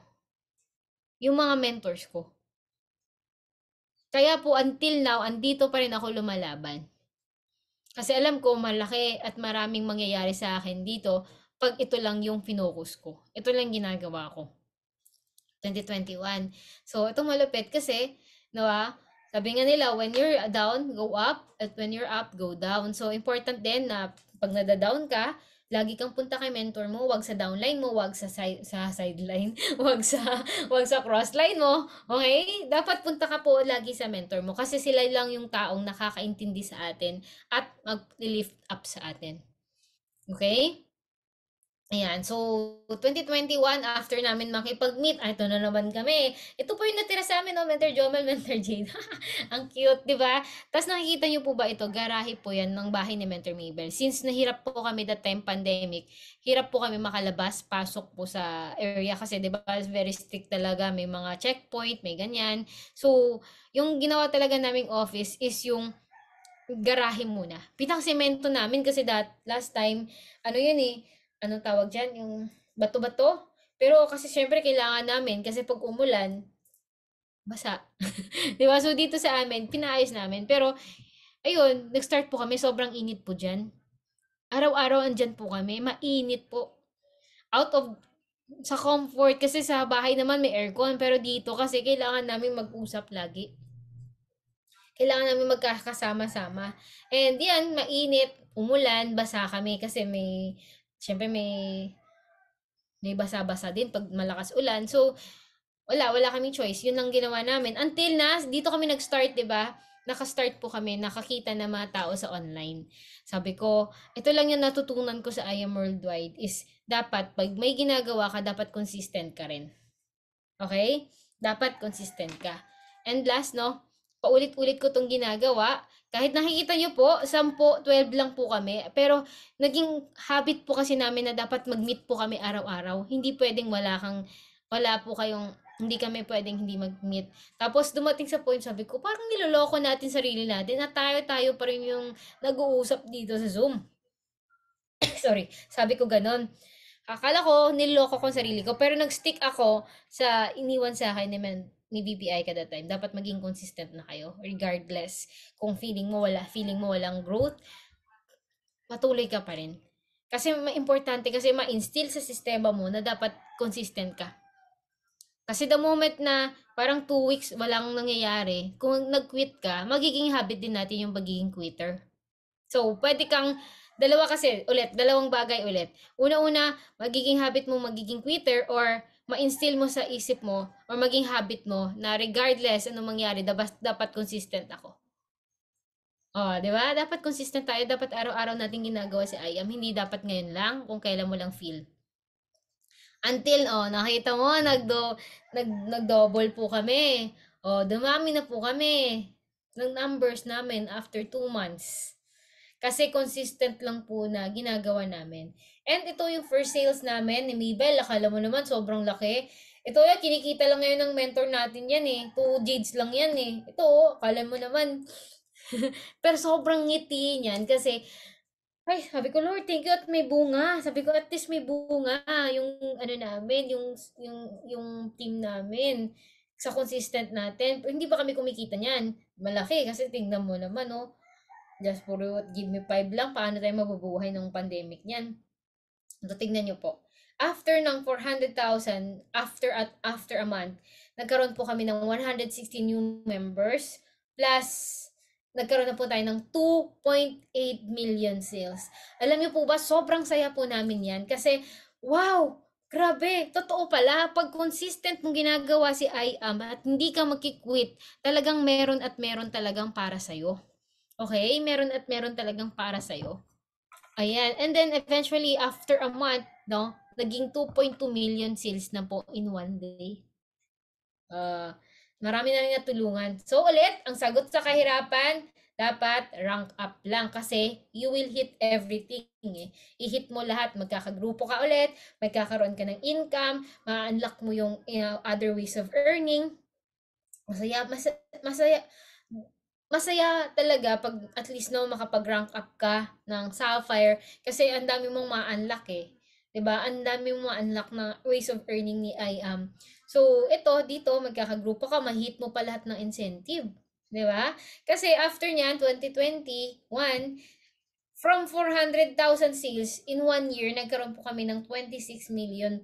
Yung mga mentors ko. Kaya po until now, andito pa rin ako lumalaban. Kasi alam ko malaki at maraming mangyayari sa akin dito pag ito lang yung finokus ko. Ito lang ginagawa ko. 2021. So, ito malupit kasi, sabi nga nila, when you're down, go up. At when you're up, go down. So, important din na pag nada-down ka, lagi kang punta kay mentor mo, wag sa downline mo, wag sa sideline, wag sa wag sa crossline mo. Okay? Dapat punta ka po lagi sa mentor mo kasi sila lang yung taong nakakaintindi sa atin at mag-lift up sa atin. Okay? Ayan, so 2021 after namin makipag-meet, ito na naman kami. Ito po yung natira sa amin, no? Mentor Jomel, Mentor Jade. Ang cute, di ba? Tapos nakikita niyo po ba ito? Garahe po yan ng bahay ni Mentor Mabel. Since nahirap po kami that time pandemic, hirap po kami makalabas, pasok po sa area kasi di ba very strict talaga. May mga checkpoint, may ganyan. So, yung ginawa talaga naming office is yung garahe muna. Pinakasemento namin kasi last time, ano yun eh, anong tawag dyan, yung bato-bato. Pero kasi syempre kailangan namin kasi pag umulan, basa. Di ba? So dito sa amin, pinaayos namin. Pero ayun, nag-start po kami, sobrang init po dyan. Araw-araw andyan po kami, mainit po. Out of sa comfort kasi sa bahay naman may aircon pero dito kasi kailangan namin mag-usap lagi. Kailangan namin magkakasama-sama. And yan, mainit, umulan, basa kami kasi syempre may basa-basa din pag malakas ulan. So, wala kaming choice. Yun ang ginawa namin. Until na, dito kami nag-start, di ba? Naka-start po kami, nakakita ng mga tao sa online. Sabi ko, ito lang yung natutunan ko sa I Am Worldwide is dapat, pag may ginagawa ka, dapat consistent ka rin. Okay? Dapat consistent ka. And last, no, paulit-ulit ko tong ginagawa. Kahit nakikita nyo po, 10, 12 lang po kami. Pero, naging habit po kasi namin na dapat mag-meet po kami araw-araw. Hindi pwedeng wala po kayong, hindi kami pwedeng hindi mag-meet. Tapos, dumating sa point, sabi ko, parang niloloko natin sarili natin at tayo pa rin yung nag-uusap dito sa Zoom. Sorry, sabi ko ganon. Akala ko, niloko ko sarili ko, pero nag-stick ako sa iniwan sa akin ni BPI kada time. Dapat maging consistent na kayo, regardless kung feeling mo walang growth, patuloy ka pa rin. Kasi importante kasi ma-instill sa sistema mo na dapat consistent ka. Kasi the moment na parang 2 weeks walang nangyayari, kung nag-quit ka, magiging habit din natin yung pagiging quitter. So, pwede kang, dalawang bagay ulit. Una-una, magiging habit mo magiging quitter or ma-instill mo sa isip mo or maging habit mo na regardless anong mangyari, dapat consistent ako. Oh, 'di ba? Dapat consistent tayo, dapat araw-araw nating ginagawa si IAM, hindi dapat ngayon lang kung kailan mo lang feel. Until, nakita mo, nag-double po kami. Dumami na po kami ng numbers namin after 2 months. Kasi consistent lang po na ginagawa namin. And ito yung first sales namin ni Mabel. Akala mo naman sobrang laki. Ito yan, kinikita lang ngayon ng mentor natin yan eh. 2 jades lang yan eh. Ito, akala mo naman. Pero sobrang ngiti niyan kasi ay, sabi ko, Lord, thank you at may bunga. Sabi ko, at least may bunga yung ano namin, yung team namin sa consistent natin. Pero hindi pa kami kumikita niyan. Malaki kasi tingnan mo naman, oh. Just for what, give me 5 lang. Paano tayo mabubuhay ng pandemic niyan? So, tingnan nyo po. After ng 400,000, after a month, nagkaroon po kami ng 160 new members. Plus, nagkaroon na po tayo ng 2.8 million sales. Alam niyo po ba, sobrang saya po namin yan. Kasi, wow! Grabe, totoo pala, pag consistent mong ginagawa si IAM at hindi ka magkikwit, talagang meron at meron talagang para sa'yo. Okay? Meron at meron talagang para sa'yo. Ayan. And then, eventually, after a month, no, naging 2.2 million sales na po in one day. Marami na rin natulungan. So, ulit, ang sagot sa kahirapan, dapat rank up lang kasi you will hit everything eh. I-hit mo lahat, magkakagrupo ka ulit, magkakaroon ka ng income, ma-unlock mo yung other ways of earning. Masaya talaga pag at least no makapag-rank up ka ng Sapphire kasi ang dami mong ma-unlock eh. 'Di ba? Ang dami mong ma-unlock na ways of earning ni IAM. So, ito dito magkakagrupo ka, ma-hit mo pa lahat ng incentive. 'Di ba? Kasi after niyan, 2021, from 400,000 sales in 1 year, nagkaroon po kami ng 26 million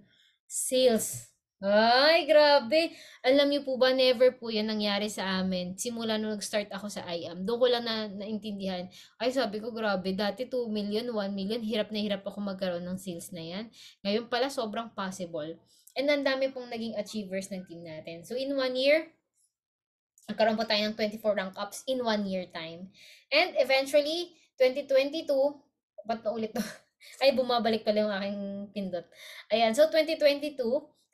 sales. Ay, grabe. Alam niyo po ba, never po yan nangyari sa amin. Simula nung nag-start ako sa IAM. Doon ko lang naintindihan. Ay, sabi ko, grabe. Dati 2 million, 1 million. Hirap na hirap ako magkaroon ng sales na yan. Ngayon pala, sobrang possible. And ang dami pong naging achievers ng team natin. So, in 1 year, nagkaroon po tayo ng 24 rank ups in 1 year time. And eventually, 2022, ba't na ulit to? Ay, bumabalik pala yung aking pindot. Ayan, so 2022,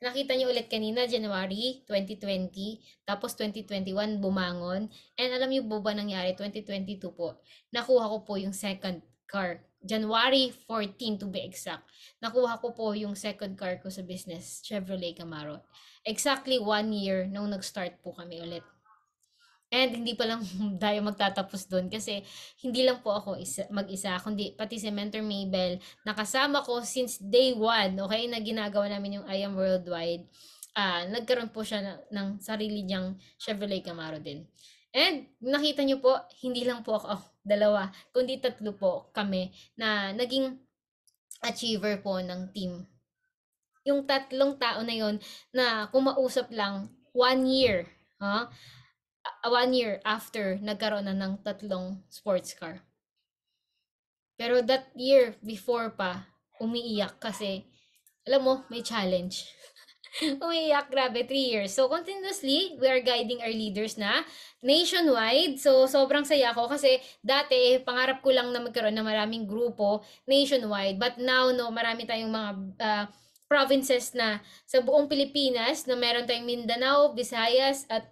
nakita niyo ulit kanina, January 2020, tapos 2021, bumangon. And alam niyo po ba nangyari? 2022 po, nakuha ko po yung second car. January 14 to be exact. Nakuha ko po yung second car ko sa business, Chevrolet Camaro. Exactly 1 year nung nag-start po kami ulit. And hindi pa lang tayo magtatapos doon kasi hindi lang po ako mag-isa, kundi pati si Mentor Mabel, nakasama ko since day one, okay, na ginagawa namin yung I Am Worldwide. Nagkaroon po siya ng sarili niyang Chevrolet Camaro din. And nakita niyo po, hindi lang po ako dalawa, kundi tatlo po kami na naging achiever po ng team. Yung tatlong tao na yon na kumausap lang 1 year, ha? 1 year after nagkaroon na ng tatlong sports car. Pero that year before pa, umiiyak kasi, alam mo, may challenge. Umiiyak, grabe, 3 years. So, continuously, we are guiding our leaders na nationwide. So, sobrang saya ko kasi dati, pangarap ko lang na magkaroon ng maraming grupo nationwide. But now, no, marami tayong mga provinces na sa buong Pilipinas na meron tayong Mindanao, Visayas, at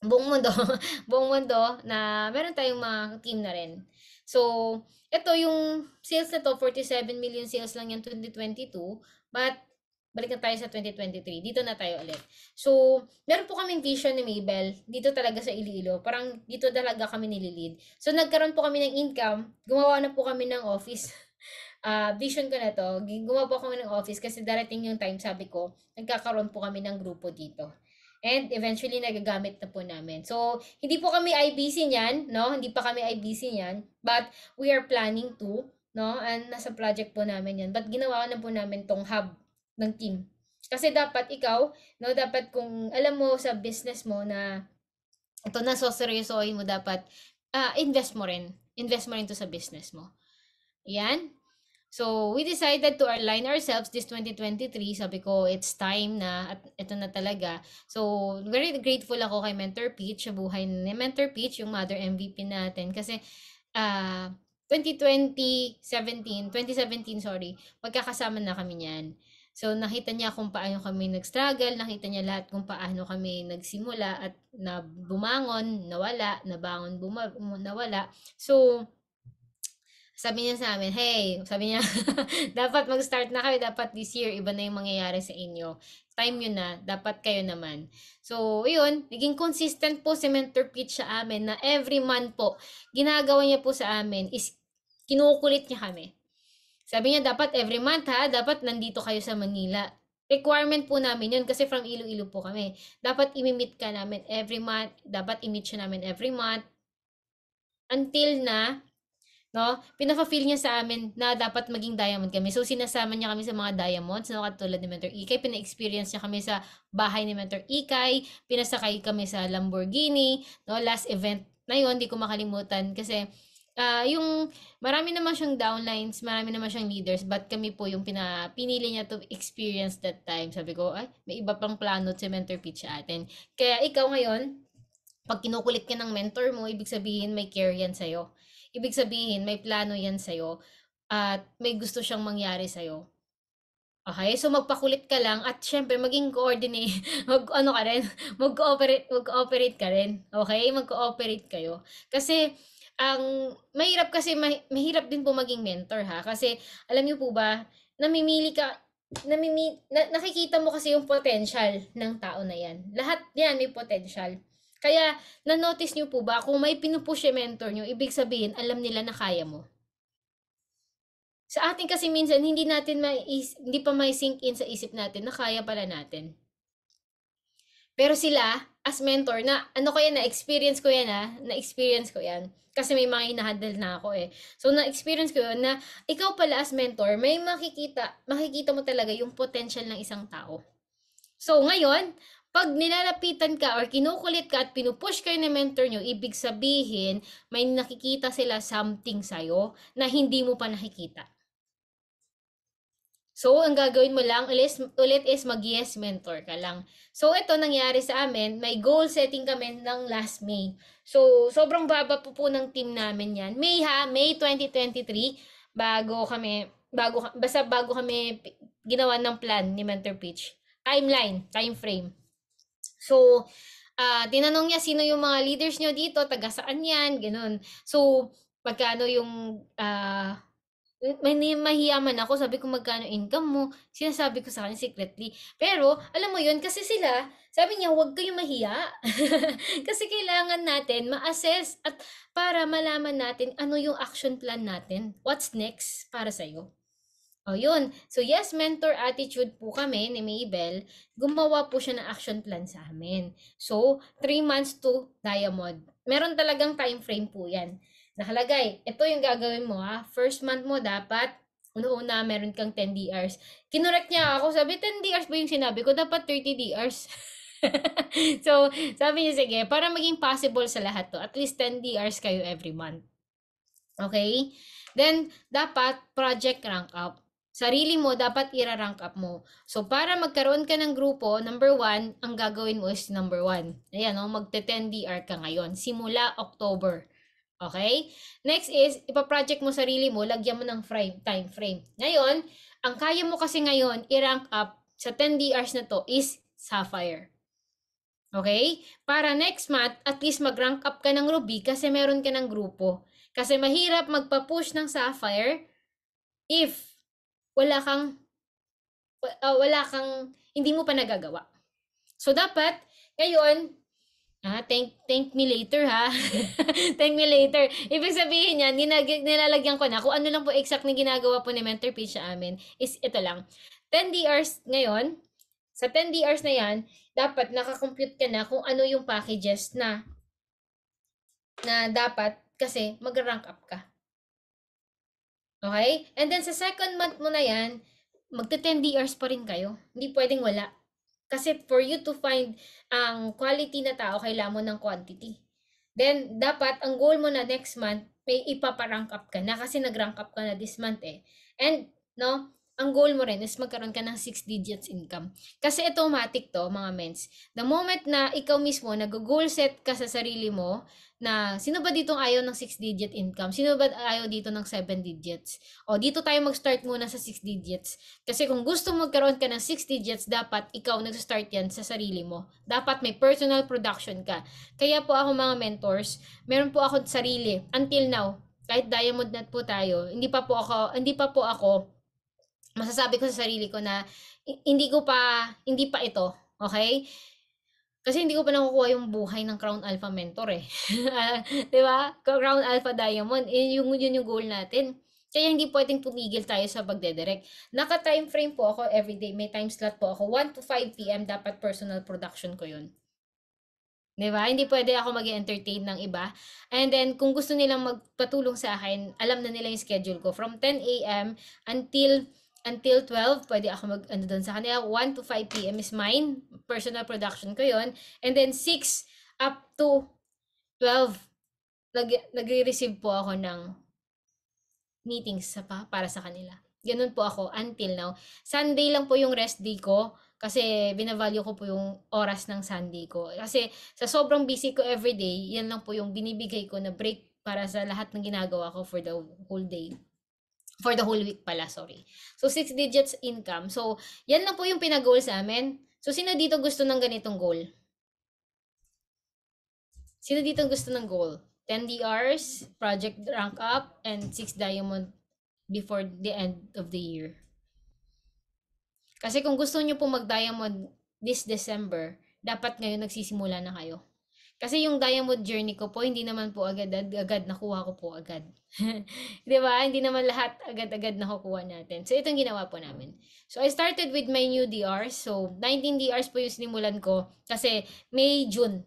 buong mundo, buong mundo na meron tayong mga team na rin. So, ito yung sales na to, 47 million sales lang yan 2022, but balik na tayo sa 2023. Dito na tayo ulit. So, meron po kaming vision ni Mabel dito talaga sa Iloilo. Parang dito talaga kami nililid. So, nagkaroon po kami ng income. Gumawa na po kami ng office. Vision ko na to. Gumawa po kami ng office kasi darating yung time, sabi ko, nagkakaroon po kami ng grupo dito. And eventually, nagagamit na po namin. So, hindi po kami IBC niyan, no? Hindi pa kami IBC niyan. But, we are planning to, no? And nasa project po namin yan. But, ginawa na po namin tong hub ng team. Kasi dapat ikaw, no? Dapat kung alam mo sa business mo na ito na seryosohin mo, dapat invest mo rin. Invest mo rin to sa business mo. Yan. So, we decided to align ourselves this 2023. Sabi ko, it's time na at ito na talaga. So, very grateful ako kay Mentor Peach, sa buhay ni Mentor Peach, yung mother MVP natin. Kasi, 2017, sorry, magkakasama na kami niyan. So, nakita niya kung paano kami nag-struggle, nakita niya lahat kung paano kami nagsimula at na bumangon, nawala, nabangon, nawala. So, sabi niya sa amin, hey, sabi niya, dapat mag-start na kayo, dapat this year, iba na yung mangyayari sa inyo. Time yun na, dapat kayo naman. So, yun, naging consistent po si Mentor Pitch sa amin na every month po, ginagawa niya po sa amin is kinukulit niya kami. Sabi niya, dapat every month ha, dapat nandito kayo sa Manila. Requirement po namin yun kasi from Iloilo po kami. Dapat imi-meet ka namin every month, dapat i-meet siya namin every month. Until na, no, pinaka-feel niya sa amin na dapat maging diamond kami. So, sinasama niya kami sa mga diamonds, no, katulad ni Mentor Ikay. Pina-experience niya kami sa bahay ni Mentor Ikay. Pinasakay kami sa Lamborghini. No, last event na yun, hindi ko makalimutan. Kasi, yung marami naman siyang downlines, marami naman siyang leaders, but kami po yung pinili niya to experience that time. Sabi ko, ay, may iba pang plano si Mentor Pitch sa atin. Kaya ikaw ngayon, pag kinukulit ka ng mentor mo, ibig sabihin may care yan sa'yo. Ibig sabihin, may plano yan sa'yo at may gusto siyang mangyari sa'yo. Okay? So, magpakulit ka lang at syempre, maging coordinate, ano ka rin, mag-cooperate ka rin. Okay? Mag-cooperate kayo. Kasi, mahirap kasi, mahirap din po maging mentor ha. Kasi, alam niyo po ba, nakikita mo kasi yung potential ng tao na yan. Lahat yan may potential. Kaya, na-notice nyo po ba, kung may pinupush yung mentor nyo, ibig sabihin, alam nila na kaya mo. Sa atin kasi minsan, hindi pa may sink in sa isip natin na kaya pala natin. Pero sila, as mentor, ano ko yan, na-experience ko yan. Kasi may mga hinahandle na ako eh. So, na-experience ko yun na, ikaw pala as mentor, may makikita mo talaga yung potential ng isang tao. So, ngayon, pag nilalapitan ka or kinukulit ka at pinupush kayo ng mentor nyo, ibig sabihin, may nakikita sila something sa'yo na hindi mo pa nakikita. So, ang gagawin mo lang ulit is mag-yes mentor ka lang. So, ito nangyari sa amin, may goal setting kami ng last May. So, sobrang baba po ng team namin yan. May 2023, bago kami ginawa ng plan ni Mentor Pitch. Time frame. So, tinanong niya sino yung mga leaders nyo dito, taga saan yan, ganun. So, magkano yung may mahiyaman ako, sabi ko magkano income mo, sinasabi ko sa kanya secretly. Pero, alam mo yun, kasi sila, sabi niya, huwag kayong mahiya. Kasi kailangan natin ma-assess at para malaman natin ano yung action plan natin. What's next para sa'yo. O yun. So yes, mentor attitude po kami ni Maybell. Gumawa po siya ng action plan sa amin. So, 3 months to diamond. Meron talagang time frame po yan. Nakalagay, ito yung gagawin mo ha. First month mo dapat, una-una meron kang 10 DRs. Kinorek niya ako, sabi 10 DRs ba yung sinabi ko? Dapat 30 DRs. So, sabi niya, sige, para maging possible sa lahat to, at least 10 DRs kayo every month. Okay? Then, dapat project rank up. Sarili mo, dapat ira-rank up mo. So, para magkaroon ka ng grupo, number 1, ang gagawin mo is number 1. Ayan, magte-10 DR ka ngayon. Simula October. Okay? Next is, ipaproject mo sarili mo, lagyan mo ng time frame. Ngayon, ang kaya mo kasi ngayon, i-rank up sa 10 DRs na to is Sapphire. Okay? Para next month, at least mag-rank up ka ng Ruby kasi meron ka ng grupo. Kasi mahirap magpa-push ng Sapphire if wala kang, hindi mo pa nagagawa. So, dapat, ngayon, thank me later ha. Thank me later. Ibig sabihin niyan, nilalagyan ko na kung ano lang po exact na ginagawa po ni Mentor Pitch sa amin is ito lang. 10 DRs ngayon, sa 10 DRs na yan, dapat nakakompute ka na kung ano yung packages na dapat kasi mag-rank up ka. Okay? And then sa second month mo na yan, magte-10 DRs pa rin kayo. Hindi pwedeng wala. Kasi for you to find ang quality na tao, kailangan mo ng quantity. Then, dapat, ang goal mo na next month, may ipaparank up ka na kasi nag-rank up ka na this month eh. And, no, ang goal mo rin is magkaroon ka ng 6 digits income. Kasi automatic to, mga mens. The moment na ikaw mismo, nag-goal set ka sa sarili mo, na sino ba ditong ayaw ng 6-digit income? Sino ba ayaw dito ng 7 digits? O, dito tayo mag-start muna sa 6 digits. Kasi kung gusto mo magkaroon ka ng 6 digits, dapat ikaw nag-start yan sa sarili mo. Dapat may personal production ka. Kaya po ako mga mentors, meron po ako sarili. Until now, kahit diamond net po tayo, hindi pa po ako, masasabi ko sa sarili ko na hindi pa ito. Okay? Kasi hindi ko pa nakukuha yung buhay ng Crown Alpha Mentor eh. 'Di ba? Crown Alpha Diamond, yun yung goal natin. Kaya hindi pwedeng tumigil tayo sa pagdedirect. Naka-time frame po ako everyday. May time slot po ako. 1 to 5 p.m. dapat personal production ko yun. 'Di ba? Hindi pwede ako mag-entertain ng iba. And then, kung gusto nilang magpatulong sa akin, alam na nila yung schedule ko. From 10 a.m. until 12, pwede ako mag-ano doon sa kanila. 1 to 5 p.m. is mine. Personal production ko yon. And then 6 up to 12, nagre-receive po ako ng meetings para sa kanila. Ganun po ako until now. Sunday lang po yung rest day ko kasi binavalue ko po yung oras ng Sunday ko. Kasi sa sobrang busy ko everyday, yan lang po yung binibigay ko na break para sa lahat ng ginagawa ko for the whole day. For the whole week pala, sorry. So, 6 digits income. So, yan lang po yung pinag-goal sa amin. So, sino dito gusto ng ganitong goal? Sino dito gusto ng goal? 10 DRs, project rank up, and 6 diamond before the end of the year. Kasi kung gusto nyo po mag-diamond this December, dapat ngayon nagsisimula na kayo. Kasi yung diamond journey ko po, hindi naman po agad nakuha ko po agad. 'Di ba? Hindi naman lahat agad-agad nakukuha natin. So, itong ginawa po namin. So, I started with my new DRs. So, 19 DRs po yung sinimulan ko. Kasi, May, June.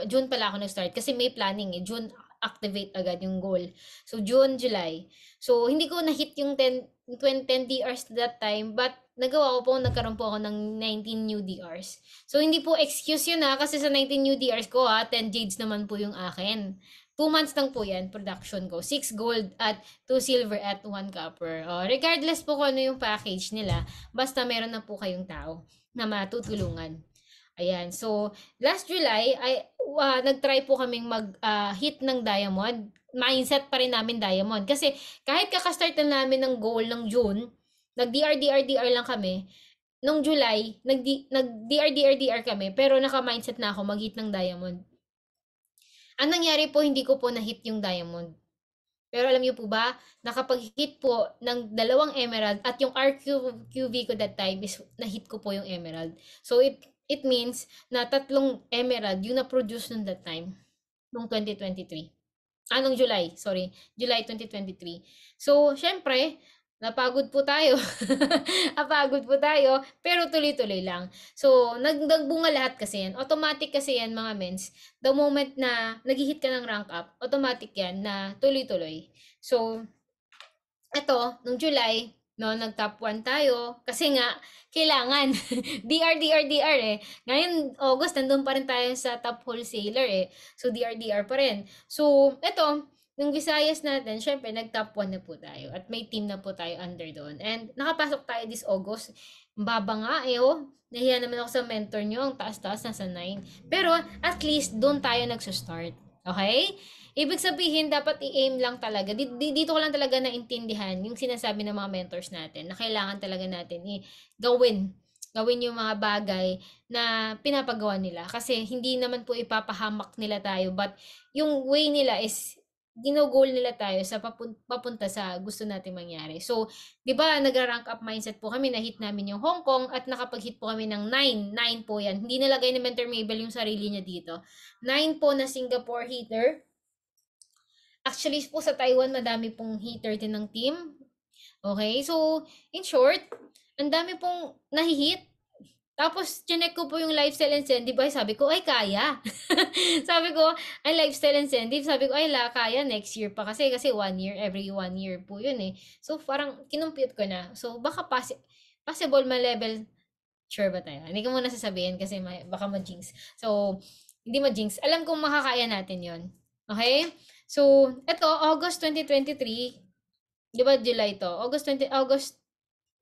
June pala ako nag-start. Kasi may planning eh. June, activate agad yung goal. So, June, July. So, hindi ko na-hit yung 10 DRs that time. But, nagawa ko po, nagkaroon po ako ng 19 new DRs. So, hindi po excuse yun ha, kasi sa 19 new DRs ko ha, 10 jades naman po yung akin. 2 months lang po yan, production ko. 6 gold at 2 silver at 1 copper. Regardless po kung ano yung package nila, basta meron na po kayong tao na matutulungan. Ayan. So, last July, nag-try po kaming mag-hit ng diamond. Mindset pa rin namin diamond. Kasi kahit kakastart na namin ng goal ng June, nag-DR lang kami. Nung July, nag-DR kami, pero naka-mindset na ako mag-hit ng diamond. Ang nangyari po, hindi ko po na-hit yung diamond. Pero alam niyo po ba, nakapag-hit po ng 2 emerald at yung RQV ko that time is na-hit ko po yung emerald. So it means na 3 emerald yung na-produce nung that time, nung 2023. Nung July, sorry. July 2023. So, syempre, napagod po tayo. Napagod po tayo, pero tuloy-tuloy lang. So, nagbunga lahat kasi yan. Automatic kasi yan, mga mens. The moment na nag-hit ka ng rank up, automatic yan na tuloy-tuloy. So, eto, nung July, no, nag-top 1 tayo. Kasi nga, kailangan. DR eh. Ngayon, August, nandun pa rin tayo sa top wholesaler eh. So, DR pa rin. So, eto, nung Visayas natin, syempre, nag-top 1 na po tayo. At may team na po tayo under doon. And nakapasok tayo this August. Baba nga eh, oh. Nahiya naman ako sa mentor nyo. Ang taas-taas, nasa 9. Pero, at least, doon tayo nagsa-start. Okay? Ibig sabihin, dapat i-aim lang talaga. Dito ko lang talaga naintindihan yung sinasabi ng mga mentors natin na kailangan talaga natin gawin yung mga bagay na pinapagawa nila. Kasi hindi naman po ipapahamak nila tayo, but yung way nila is ginogol nila tayo sa papunta sa gusto nating mangyari. So, 'di ba, nagra-rank up mindset po kami, na-hit namin yung Hong Kong at nakapag-hit po kami ng 9. 9 po 'yan. Hindi nalagay ni Mentor Mabel yung sarili niya dito. 9 po na Singapore hitter. Actually po sa Taiwan, madami pong hitter din ng team. Okay? So, in short, ang dami pong nahi-hit. Tapos, chinek ko po yung lifestyle incentive. Ay, sabi ko, ay, kaya. Sabi ko, ay, lifestyle incentive. Sabi ko, ay, kaya next year pa. Kasi 1 year, every 1 year po yun eh. So, parang kinumpute ko na. So, baka possible ma-level. Sure ba tayo? Hindi ko muna sasabihin kasi baka ma-jinx. So, hindi ma-jinx. Alam kong makakaya natin yon. Okay? So, eto, August 2023, di ba July to?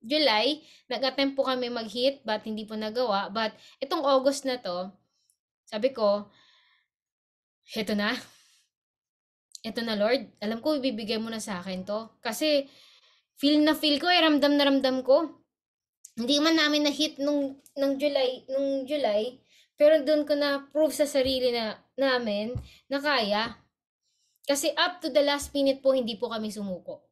July, nag-attempt po kami mag-hit, but hindi po nagawa. But, itong August na to, sabi ko, eto na. Eto na, Lord. Alam ko, ibibigay mo na sa akin to. Kasi, feel ko, ramdam na ramdam ko. Hindi man namin na-hit nung July, pero doon ko na prove sa sarili namin na kaya. Kasi up to the last minute po, hindi po kami sumuko.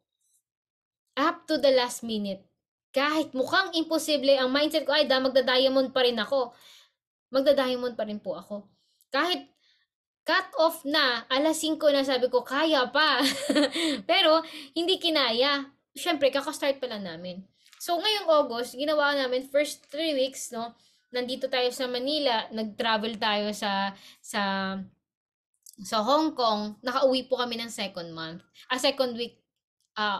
Up to the last minute. Kahit mukhang imposible, ang mindset ko, ay, magda-diamond pa rin ako. Magda-diamond pa rin po ako. Kahit cut off na, alas 5 na, sabi ko, kaya pa. Pero, hindi kinaya. Siyempre, kakastart pa lang namin. So, ngayong August, ginawa namin, first 3 weeks, no, nandito tayo sa Manila, nag-travel tayo sa Hong Kong, nakauwi po kami ng second week,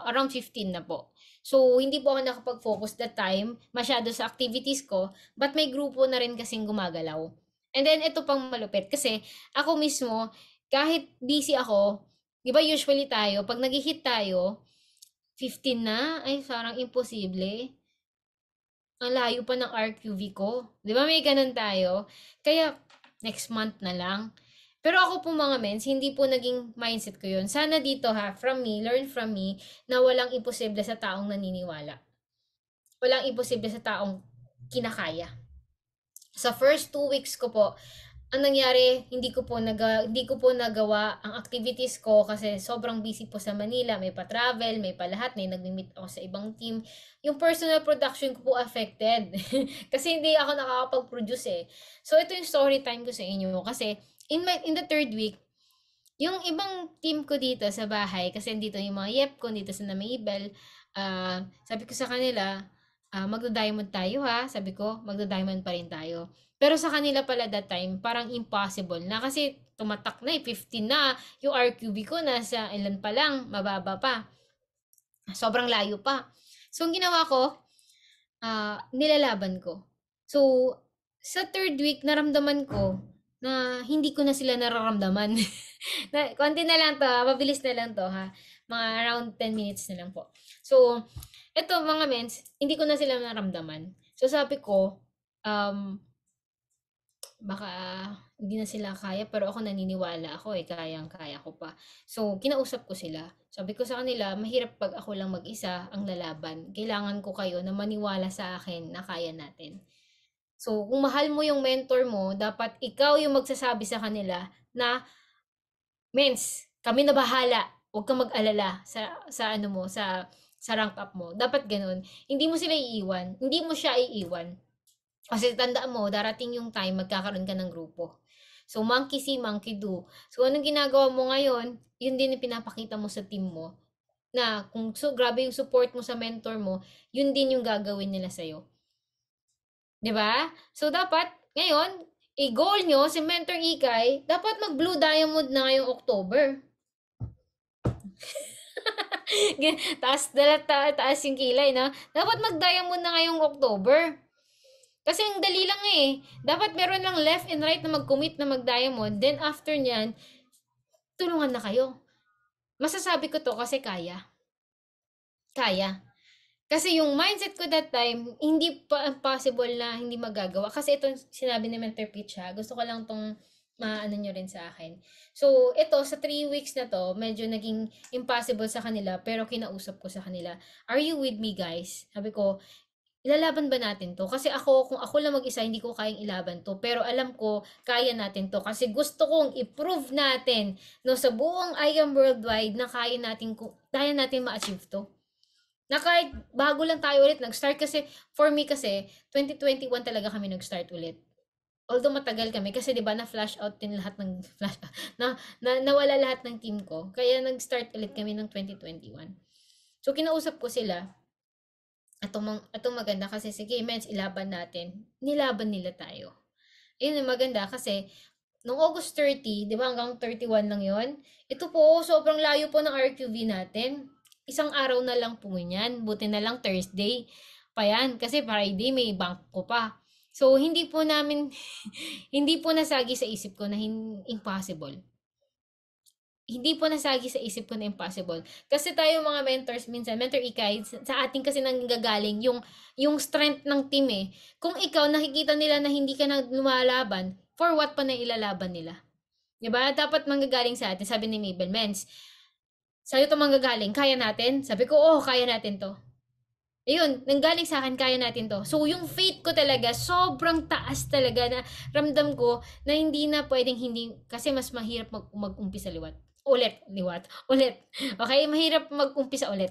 around 15 na po. So, hindi po ako nakapag-focus that time, masyado sa activities ko, but may grupo na rin kasing gumagalaw. And then, ito pang malupit, kasi ako mismo, kahit busy ako, di ba usually tayo, pag nag-hit tayo, 15 na, ay parang imposible. Ang layo pa ng RQV ko. Di ba may ganun tayo? Kaya, next month na lang. Pero ako po mga mens, hindi po naging mindset ko yun. Sana dito from me, learn from me, na walang imposible sa taong naniniwala. Walang imposible sa taong kinakaya. Sa first 2 weeks ko po, ang nangyari, hindi ko po nagawa ang activities ko kasi sobrang busy po sa Manila. May pa-travel, may pa-lahat, may nag-meet ako sa ibang team. Yung personal production ko po affected. Kasi hindi ako nakakapag-produce eh. So, ito yung story time ko sa inyo. Kasi, in the 3rd week, yung ibang team ko dito sa bahay, kasi dito yung mga yep ko, dito sa Namibel, sabi ko sa kanila, magda-diamond tayo ha. Sabi ko, magda-diamond pa rin tayo. Pero sa kanila pala that time, parang impossible na kasi tumatak na 15 na. Yung RQB ko nasa ilan pa lang, mababa pa. Sobrang layo pa. So, ang ginawa ko, nilalaban ko. So, sa third week, naramdaman ko na hindi ko na sila nararamdaman. Konti na lang to, mabilis na lang to ha. Mga around 10 minutes na lang po. So, eto mga mens, hindi ko na sila naramdaman. So, sabi ko, um, baka hindi na sila kaya pero ako naniniwala ako eh kayang-kaya ko pa. So, kinausap ko sila. Sabi ko sa kanila, mahirap pag ako lang mag-isa ang lalaban. Kailangan ko kayo na maniwala sa akin na kaya natin. So, kung mahal mo yung mentor mo, dapat ikaw yung magsasabi sa kanila na, Mens, kami na bahala. Huwag kang mag-alala sa ano mo, sa rank up mo. Dapat ganun. Hindi mo sila iiwan. Hindi mo siya iiwan. Kasi tandaan mo, darating yung time, magkakaroon ka ng grupo. So, monkey see, monkey do. So, anong ginagawa mo ngayon, yun din yung pinapakita mo sa team mo. Na kung grabe yung support mo sa mentor mo, yun din yung gagawin nila sa'yo. 'Di ba? So, dapat, ngayon, i-goal nyo si Mentor Ikay, dapat mag-blue diamond na ngayong October. Taas yung kilay, no? Dapat mag-diamond na ngayong October. Kasi ang dali lang eh. Dapat meron lang left and right na mag-commit na mag-diamond. Then after nyan, tulungan na kayo. Masasabi ko to kasi kaya. Kaya. Kasi yung mindset ko that time, hindi pa possible na hindi magagawa. Kasi itong sinabi ni Mentor Pitch ha, gusto ko lang tong maano nyo rin sa akin. So, ito, sa 3 weeks na to, medyo naging impossible sa kanila, pero kinausap ko sa kanila, are you with me guys? Sabi ko, ilalaban ba natin to? Kasi ako, kung ako lang mag-isa, hindi ko kayang ilaban to. Pero alam ko, kaya natin to. Kasi gusto kong i-prove natin no, sa buong IAM worldwide na kaya natin ma-achieve to. Na kahit bago lang tayo ulit nag-start kasi, for me kasi, 2021 talaga kami nag-start ulit. Although matagal kami kasi 'di ba na flash out din lahat ng flash nawala lahat ng team ko. Kaya nag-start ulit kami ng 2021. So kinausap ko sila. Atong maganda kasi sige, mens ilaban natin. Nilaban nila tayo. Ayun yung maganda kasi nung August 30, 'di ba hanggang 31 lang 'yon. Ito po sobrang layo po ng RQV natin. Isang araw na lang po niyan. Buti na lang Thursday pa yan kasi Friday may bank ko pa. So hindi po namin hindi po nasagi sa isip ko na impossible. Hindi po nasagi sa isip ko na impossible. Kasi tayo mga mentors minsan, Mentor Ikay, sa ating kasi nanggagaling yung strength ng team eh. Kung ikaw nakikita nila na hindi ka na lumalaban, for what pa na ilalaban nila? 'Di ba? Dapat manggagaling sa atin. Sabi ni Mabel Mens, sa'yo to manggagaling, kaya natin? Sabi ko, oh, kaya natin to. Ayun, nanggaling sa akin, kaya natin to. So, yung faith ko talaga, sobrang taas talaga na ramdam ko na hindi na pwedeng hindi, kasi mas mahirap mag-umpisa liwat. Liwat. Ulit. Okay, mahirap mag-umpisa ulit.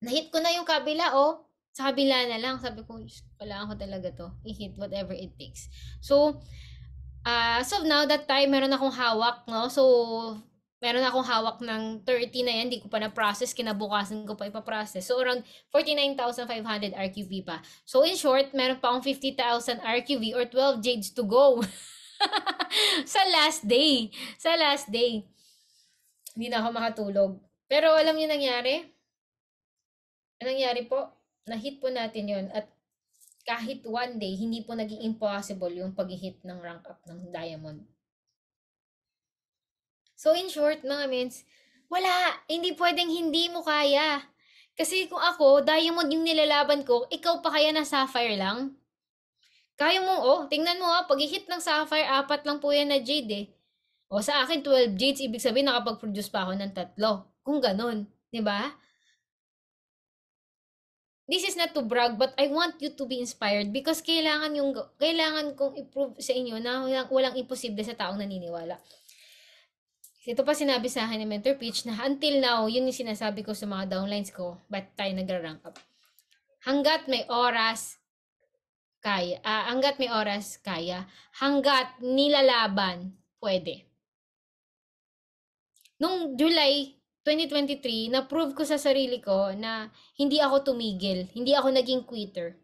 Nahit ko na yung kabila, oh. Sa kabila na lang, sabi ko, kailangan ko talaga to. I-hit whatever it takes. So, so now that time, meron akong hawak, no? So, meron akong hawak ng 30 na yan, hindi ko pa na-process, kinabukasan ko pa ipaprocess. So, around 49,500 RQV pa. So, in short, meron pa akong 50,000 RQV or 12 jades to go. Sa last day. Sa last day. Hindi na ako makatulog. Pero alam niyo nangyari? Anong nangyari po? Na-hit po natin yon at kahit one day, hindi po naging impossible yung pag-hit ng rank up ng diamond. So in short, mga mens, wala, hindi pwedeng hindi mo kaya. Kasi kung ako, diamond yung nilalaban ko, ikaw pa kaya na sapphire lang? Kaya mo, oh, tingnan mo pag-hit ng sapphire, 4 lang po yan na jade eh. O sa akin, 12 jades, ibig sabihin nakapag-produce pa ako ng 3. Kung ganun, di ba? This is not to brag, but I want you to be inspired because kailangan kong i-prove sa inyo na walang imposible sa taong naniniwala. Ito pa sinabi sa akin ni Mentor Pitch na until now, yun yung sinasabi ko sa mga downlines ko, ba't tayo nagra-rank up. Hanggat may oras, kaya. Hanggat may oras, kaya. Hanggat nilalaban, pwede. Nung July 2023, na-prove ko sa sarili ko na hindi ako tumigil. Hindi ako naging quitter.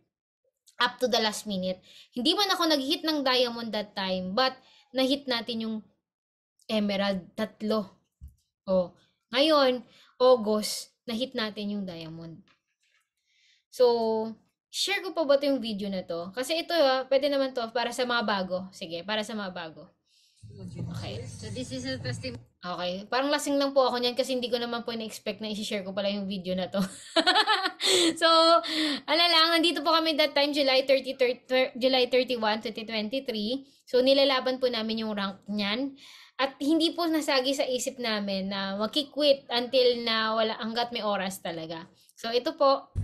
Up to the last minute. Hindi man ako nag-hit ng diamond that time, but na-hit natin yung emerald 3. Oh, ngayon, August, na-hit natin yung diamond. So, Share ko pa ba 'to yung video na 'to? Kasi ito, pwede naman 'to para sa mga bago. Sige, para sa mga bago. Okay. So this is a testimony. Okay. Parang lasing lang po ako niyan kasi hindi ko naman po na-expect na i-share ko pala yung video na 'to. So, ano lang, nandito po kami that time, July 31, 2023. So, nilalaban po namin yung rank niyan. At hindi po nasagi sa isip namin na magki-quit until na wala hangga't may oras talaga. So, ito po.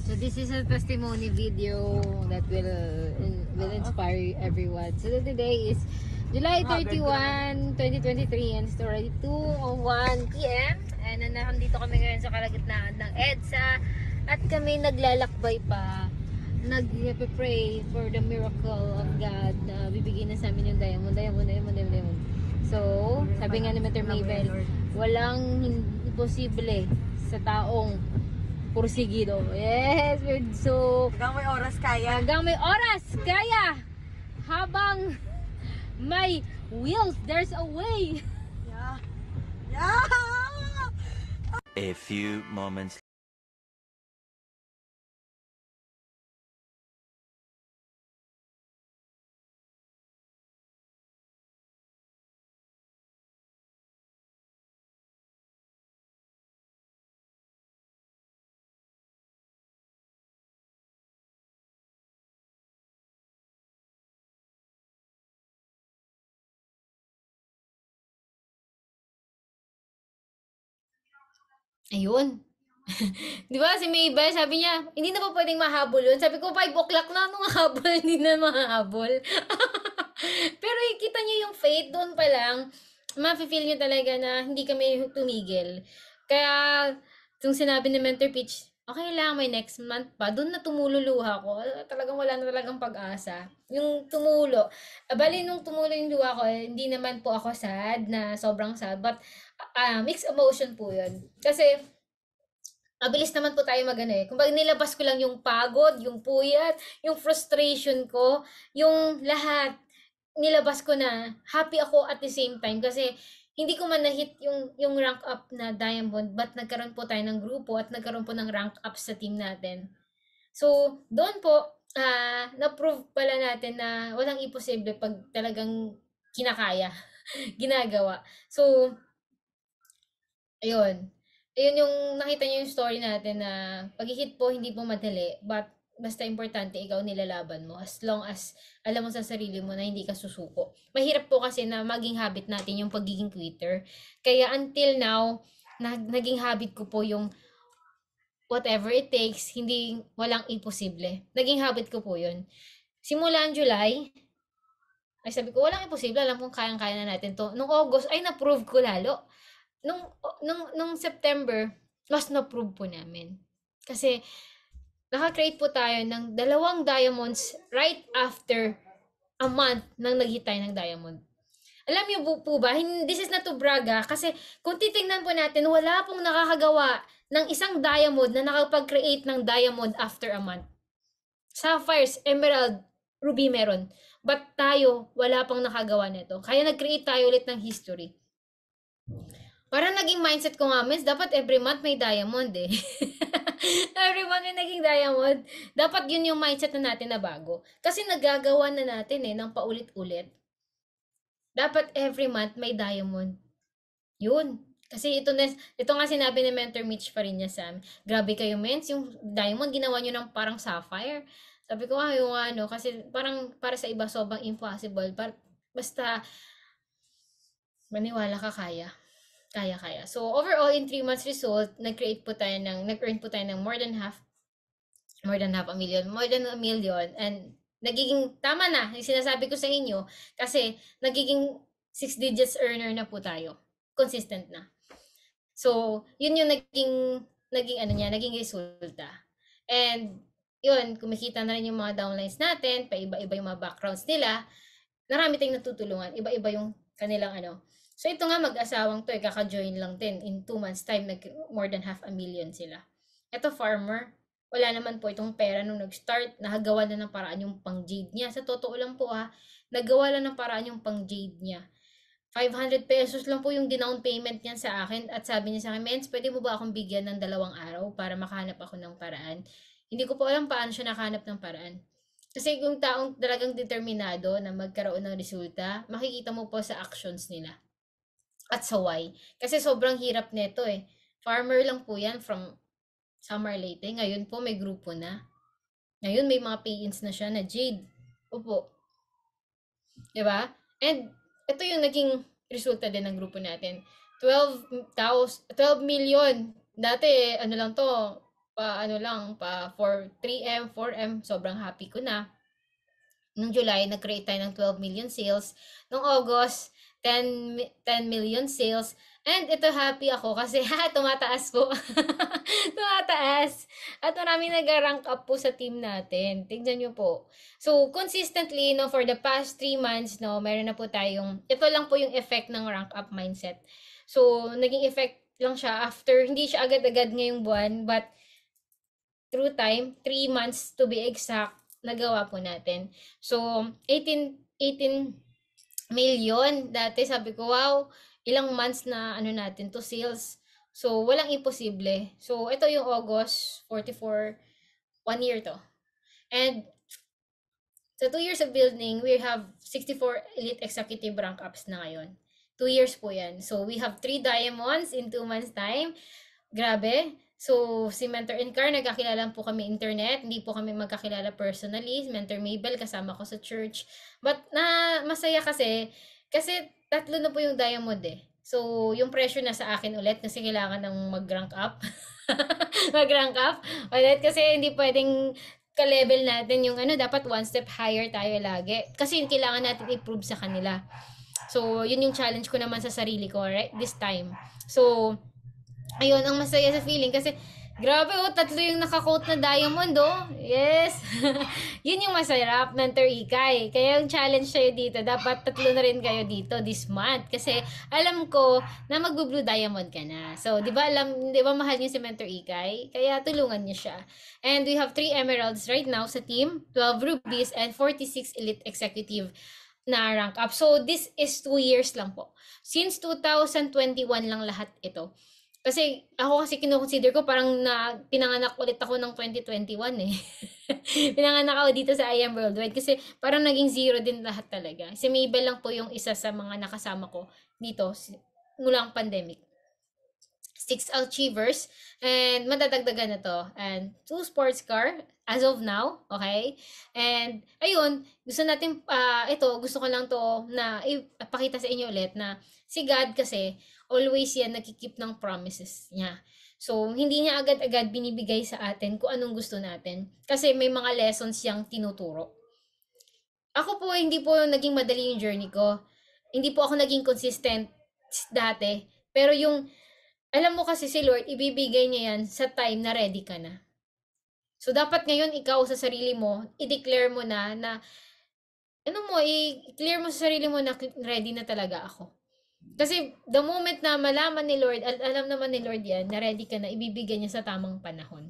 So, this is a testimony video that will inspire everyone. So, today is July 31, 2023 and it's already 2:01 p.m. And nandito kami ngayon sa kalagitnaan ng EDSA at kami naglalakbay pa. Nag-pray for the miracle of God na bibigyan na sa amin yung diamond. So, sabi nga ni Mr. Mabel, walang imposible sa taong pursigido. Yes, so Hanggang may oras kaya. hanggang may oras kaya habang may wheels, there's a way. Yeah. Yeah! A few moments. Ayun. 'Di ba si Maybell sabi niya, hindi na pa pwedeng mahabol yun. Sabi ko, 5 o'clock na, anong habol? Hindi na mahabol. Pero kita niyo yung faith doon pa lang, mafe-feel niyo talaga na hindi kami tumigil. Kaya, yung sinabi ni Mentor Pitch, okay lang, may next month pa. Doon na tumulo luha ko. Talagang wala na talagang pag-asa. Yung tumulo. Bali, nung tumulo yung luha ko, hindi naman po ako sad, na sobrang sad. But, mixed emotion po yun. Kasi, mabilis naman po tayo magano eh. Kumbaga nilabas ko lang yung pagod, yung puyat, yung frustration ko, yung lahat. Nilabas ko na. Happy ako at the same time kasi hindi ko man na-hit yung rank up na diamond but nagkaroon po tayo ng grupo at nagkaroon po ng rank up sa team natin. So, doon po, na-prove pala natin na walang imposible pag talagang kinakaya, ginagawa. So, ayun. Ayun yung nakita niyo yung story natin na pag-hit po hindi po madali, but basta importante ikaw nilalaban mo as long as alam mo sa sarili mo na hindi ka susuko. Mahirap po kasi na maging habit natin yung pagiging quitter. Kaya until now, naging habit ko po yung whatever it takes, hindi walang imposible. Naging habit ko po yun. Simulan July, ay sabi ko, walang imposible, alam kong kayang-kaya na natin to. Nung August, ay na-prove ko lalo. Nung September, mas na-prove po namin. Kasi, naka-create po tayo ng 2 diamonds right after a month nang nag-hit tayo ng diamond. Alam niyo po ba, this is not to brag kasi kung titingnan po natin, wala pong nakakagawa ng isang diamond na nakapag-create ng diamond after a month. Sapphires, emerald, ruby meron. But tayo, wala pang nakagawa nito. Kaya nag-create tayo ulit ng history. Parang naging mindset ko nga, miss, dapat every month may diamond eh. Every month may naging diamond. Dapat yun yung mindset na natin na bago. Kasi nagagawa na natin eh, ng paulit-ulit. Dapat every month may diamond. Yun. Kasi ito nga sinabi ni Mentor Mitch pa rin niya, Sam. Grabe kayo, mens. Yung diamond, ginawa nyo ng parang sapphire. Sabi ko, yung ano, kasi parang para sa iba, sobrang impossible. Basta, maniwala ka, kaya. Kaya. So, overall, in 3 months result, nag-earn po tayo ng more than half a million, and nagiging, tama na, yung sinasabi ko sa inyo, kasi nagiging 6 digits earner na po tayo. Consistent na. So, yun yung naging resulta. And, yun, kumikita na rin yung mga downlines natin, paiba-iba yung mga backgrounds nila, marami tayong natutulungan, iba-iba yung kanilang ano. So, ito nga mag-asawang to, kaka-join lang din. In 2 months time, more than half a million sila. Ito, farmer, wala naman po itong pera nung nag-start, nakagawa na ng paraan yung pang-jade niya. Sa totoo lang po nagawa lang ng paraan yung pang-jade niya. 500 pesos lang po yung dinown payment niya sa akin at sabi niya sa akin, Mens, pwede mo ba akong bigyan ng 2 araw para makahanap ako ng paraan? Hindi ko po alam paano siya nakahanap ng paraan. Kasi yung taong talagang determinado na magkaroon ng resulta, makikita mo po sa actions nila at sa why. Kasi sobrang hirap nito eh. Farmer lang po yan from Samar Leyte. Ngayon po may grupo na. Ngayon may mga pay-ins na siya na Jade. Opo. 'Di ba? And ito yung naging resulta din ng grupo natin. 12 million. Dati ano lang to, pa ano lang, pa 3M, 4M, sobrang happy ko na. Nung July, nag-create tayo ng 12 million sales. Nung August, 10 million sales. And ito happy ako kasi tumataas po. Tumataas. At maraming nag-rank up po sa team natin. Tingnan nyo po. So, consistently, no, for the past 3 months, no, meron na po tayong, ito lang po yung effect ng rank up mindset. So, naging effect lang siya after, hindi siya agad-agad ngayong buwan, but through time, 3 months to be exact, nagawa po natin. So, 18 million. Dati sabi ko, wow, ilang months na ano natin to sales. So, walang imposible. So, ito yung August 44, 1 year to. And sa 2 years of building, we have 64 elite executive rank ups na ngayon. 2 years po yan. So, we have 3 diamonds in 2 months time. Grabe. So, si Mentor Incar, nagkakilala po kami internet. Hindi po kami magkakilala personally. Mentor Mabel, kasama ko sa church. But, masaya kasi 3 na po yung diamond eh. So, yung pressure na sa akin ulit kasi kailangan ng mag-rank up. Mag-rank up ulit kasi hindi pwedeng ka-level natin yung dapat one step higher tayo lagi. Kasi kailangan natin i-prove sa kanila. So, yun yung challenge ko naman sa sarili ko, right? This time. So, ayun, ang masaya sa feeling kasi grabe 3 yung naka-quote na diamond Yes. Yun yung masarap, Mentor Ikay. Kaya yung challenge sa'yo dito, dapat 3 na rin kayo dito this month. Kasi alam ko na magbo-blue diamond ka na. So, di ba mahal niyo si Mentor Ikay? Kaya tulungan niyo siya. And we have 3 emeralds right now sa team, 12 rubies, and 46 elite executive na rank up. So, this is 2 years lang po. Since 2021 lang lahat ito. Kasi ako kino-consider ko parang pinanganak ulit ako ng 2021 eh. Pinanganak ako dito sa I Am Worldwide kasi parang naging zero din lahat talaga. Si Mabel lang po yung isa sa mga nakasama ko dito mula ang pandemic. 6 achievers and madadagdagan na to. And 2 sports car as of now, okay? And ayun, gusto natin gusto ko lang to na ipakita sa inyo ulit na si God kasi always yan nagki-keep ng promises niya. So, hindi niya agad-agad binibigay sa atin kung anong gusto natin. Kasi may mga lessons siyang tinuturo. Ako po, hindi po naging madali yung journey ko. Hindi po ako naging consistent dati. Pero alam mo kasi si Lord, ibibigay niya yan sa time na ready ka na. So, dapat ngayon ikaw sa sarili mo, i-declare mo na i-clear mo sa sarili mo na ready na talaga ako. Kasi the moment na malaman ni Lord, alam naman ni Lord yan, na ready ka na, ibibigay niya sa tamang panahon.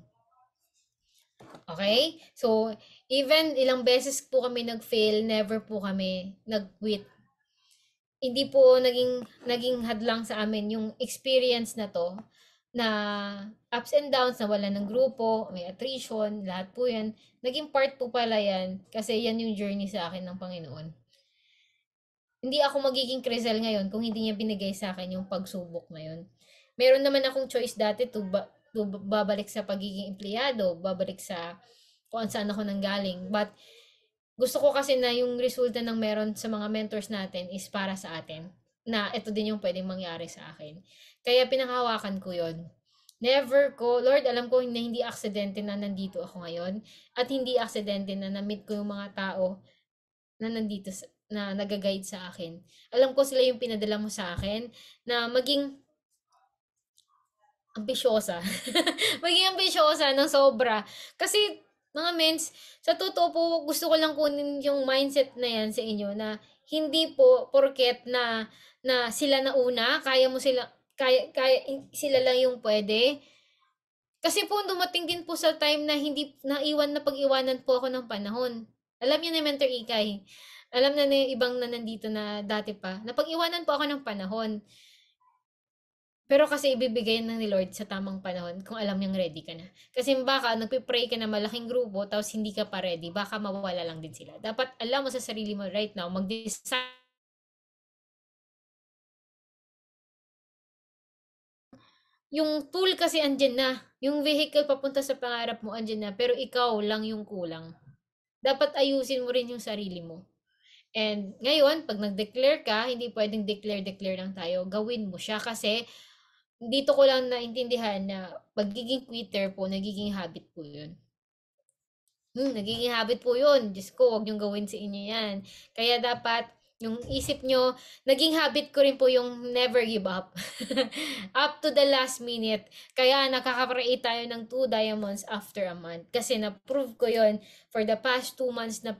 Okay? So, even ilang beses po kami nag-fail, never po kami nag-quit. Hindi po naging hadlang sa amin yung experience na to, na ups and downs, na wala ng grupo, may attrition, lahat po yan. Naging part po pala yan, kasi yan yung journey sa akin ng Panginoon. Hindi ako magiging Crisel ngayon kung hindi niya binigay sa akin yung pagsubok na yun. Meron naman akong choice dati to babalik sa pagiging empleyado, babalik sa kung saan ako nanggaling. But gusto ko kasi na yung resulta ng meron sa mga mentors natin is para sa atin. Na ito din yung pwedeng mangyari sa akin. Kaya pinanghawakan ko yun. Never ko, Lord, alam ko na hindi aksidente na nandito ako ngayon. At hindi aksidente na na-meet ko yung mga tao na nandito na nag-guide sa akin. Alam ko sila yung pinadala mo sa akin na maging ambisyosa. Maging ambisyosa ng sobra. Kasi, mga mens, sa totoo po, gusto ko lang kunin yung mindset na yan sa inyo na hindi po porket na sila na una, kaya sila lang yung pwede. Kasi po, dumating din po sa time na hindi pag-iwanan po ako ng panahon. Alam niyo na Mentor Ikay. Alam na yung ibang na nandito na dati pa. Napag-iwanan po ako ng panahon. Pero kasi ibibigay na ni Lord sa tamang panahon kung alam niyang ready ka na. Kasi baka nagpe-pray ka na malaking grupo tapos hindi ka pa ready, baka mawawala lang din sila. Dapat alam mo sa sarili mo right now, mag-decide. Yung tool kasi andyan na. Yung vehicle papunta sa pangarap mo andyan na, pero ikaw lang yung kulang. Dapat ayusin mo rin yung sarili mo. And ngayon, pag nag-declare ka, hindi pwedeng declare lang tayo. Gawin mo siya kasi dito ko lang naintindihan na pagiging quitter po, nagiging habit po yun. Nagiging habit po yun. Diyos ko, huwag niyong gawin sa inyo yan. Kaya dapat, yung isip nyo, naging habit ko rin po yung never give up. Up to the last minute. Kaya nakaka-create tayo ng 2 diamonds after a month. Kasi na-prove ko yon for the past 2 months na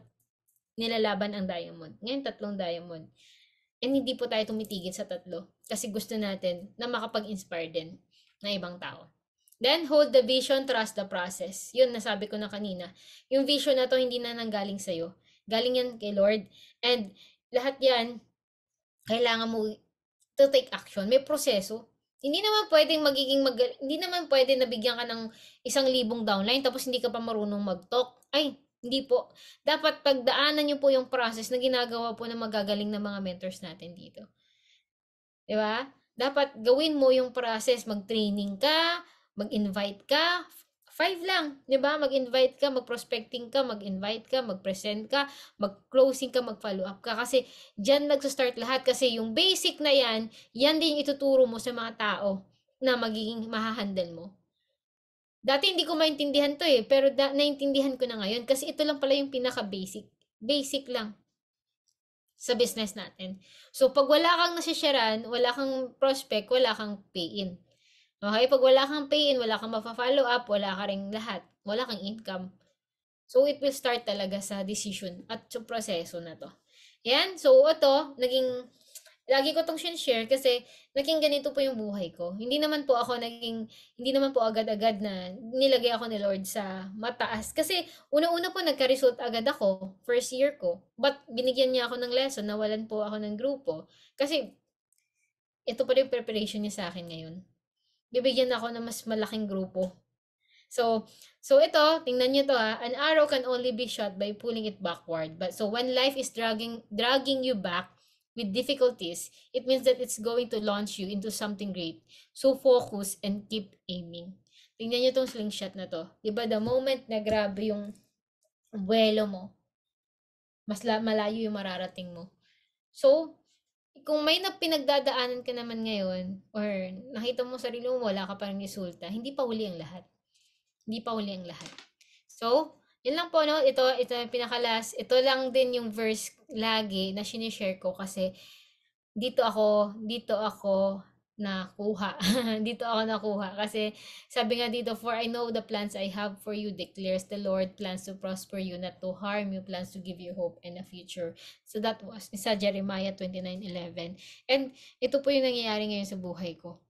nilalaban ang diamond. Ngayon, 3 diamond. And hindi po tayo tumitigil sa 3. Kasi gusto natin na makapag-inspire din na ibang tao. Then, hold the vision, trust the process. Yun, nasabi ko na kanina. Yung vision na to, hindi na nanggaling sa'yo. Galing yan kay Lord. And lahat yan, kailangan mo to take action. May proseso. Hindi naman pwedeng hindi naman pwede nabigyan ka ng 1,000 downline tapos hindi ka pa marunong mag-talk. Ay, hindi po. Dapat pagdaanan niyo po yung process na ginagawa po ng magagaling na mga mentors natin dito. 'Di ba? Dapat gawin mo yung process, mag-training ka, mag-invite ka, 5 lang, 'di ba? Mag-invite ka, mag-prospecting ka, mag-invite ka, mag-present ka, mag-closing ka, mag-follow up ka kasi diyan nagso-start lahat kasi yung basic na yan din ituturo mo sa mga tao na magiging mahahandle mo. Dati hindi ko maintindihan to pero naintindihan ko na ngayon kasi ito lang pala yung pinaka-basic. Basic lang sa business natin. So, pag wala kang nasisharean, wala kang prospect, wala kang pay-in. Okay? Pag wala kang pay-in, wala kang mafa-follow up, wala ka ring lahat. Wala kang income. So, it will start talaga sa decision at sa proseso na to. Yan. So, ito, lagi ko tong share kasi naging ganito po yung buhay ko. Hindi naman po agad-agad na nilagay ako ni Lord sa mataas. Kasi una-una po nagka-result agad ako, first year ko. But binigyan niya ako ng lesson, nawalan po ako ng grupo. Kasi ito pa rin preparation niya sa akin ngayon. Bibigyan ako ng mas malaking grupo. So ito, tingnan niyo to an arrow can only be shot by pulling it backward. But so when life is dragging you back with difficulties, it means that it's going to launch you into something great. So focus and keep aiming. Tingnan niyo tong slingshot na to. 'Di ba the moment na grabe yung buwelo mo, mas malayo yung mararating mo. So, kung may pinagdadaanan ka naman ngayon or nakita mo sarili mo wala ka pa ring resulta, hindi pa huli ang lahat. Hindi pa huli ang lahat. So, yun lang po, no? Ito yung pinaka-last. Ito lang din yung verse lagi na sinishare ko kasi dito ako nakuha. Dito ako nakuha. Kasi sabi nga dito, for I know the plans I have for you, declares the Lord, plans to prosper you, not to harm you, plans to give you hope and a future. So that was sa Jeremiah 29:11. And ito po yung nangyayari ngayon sa buhay ko.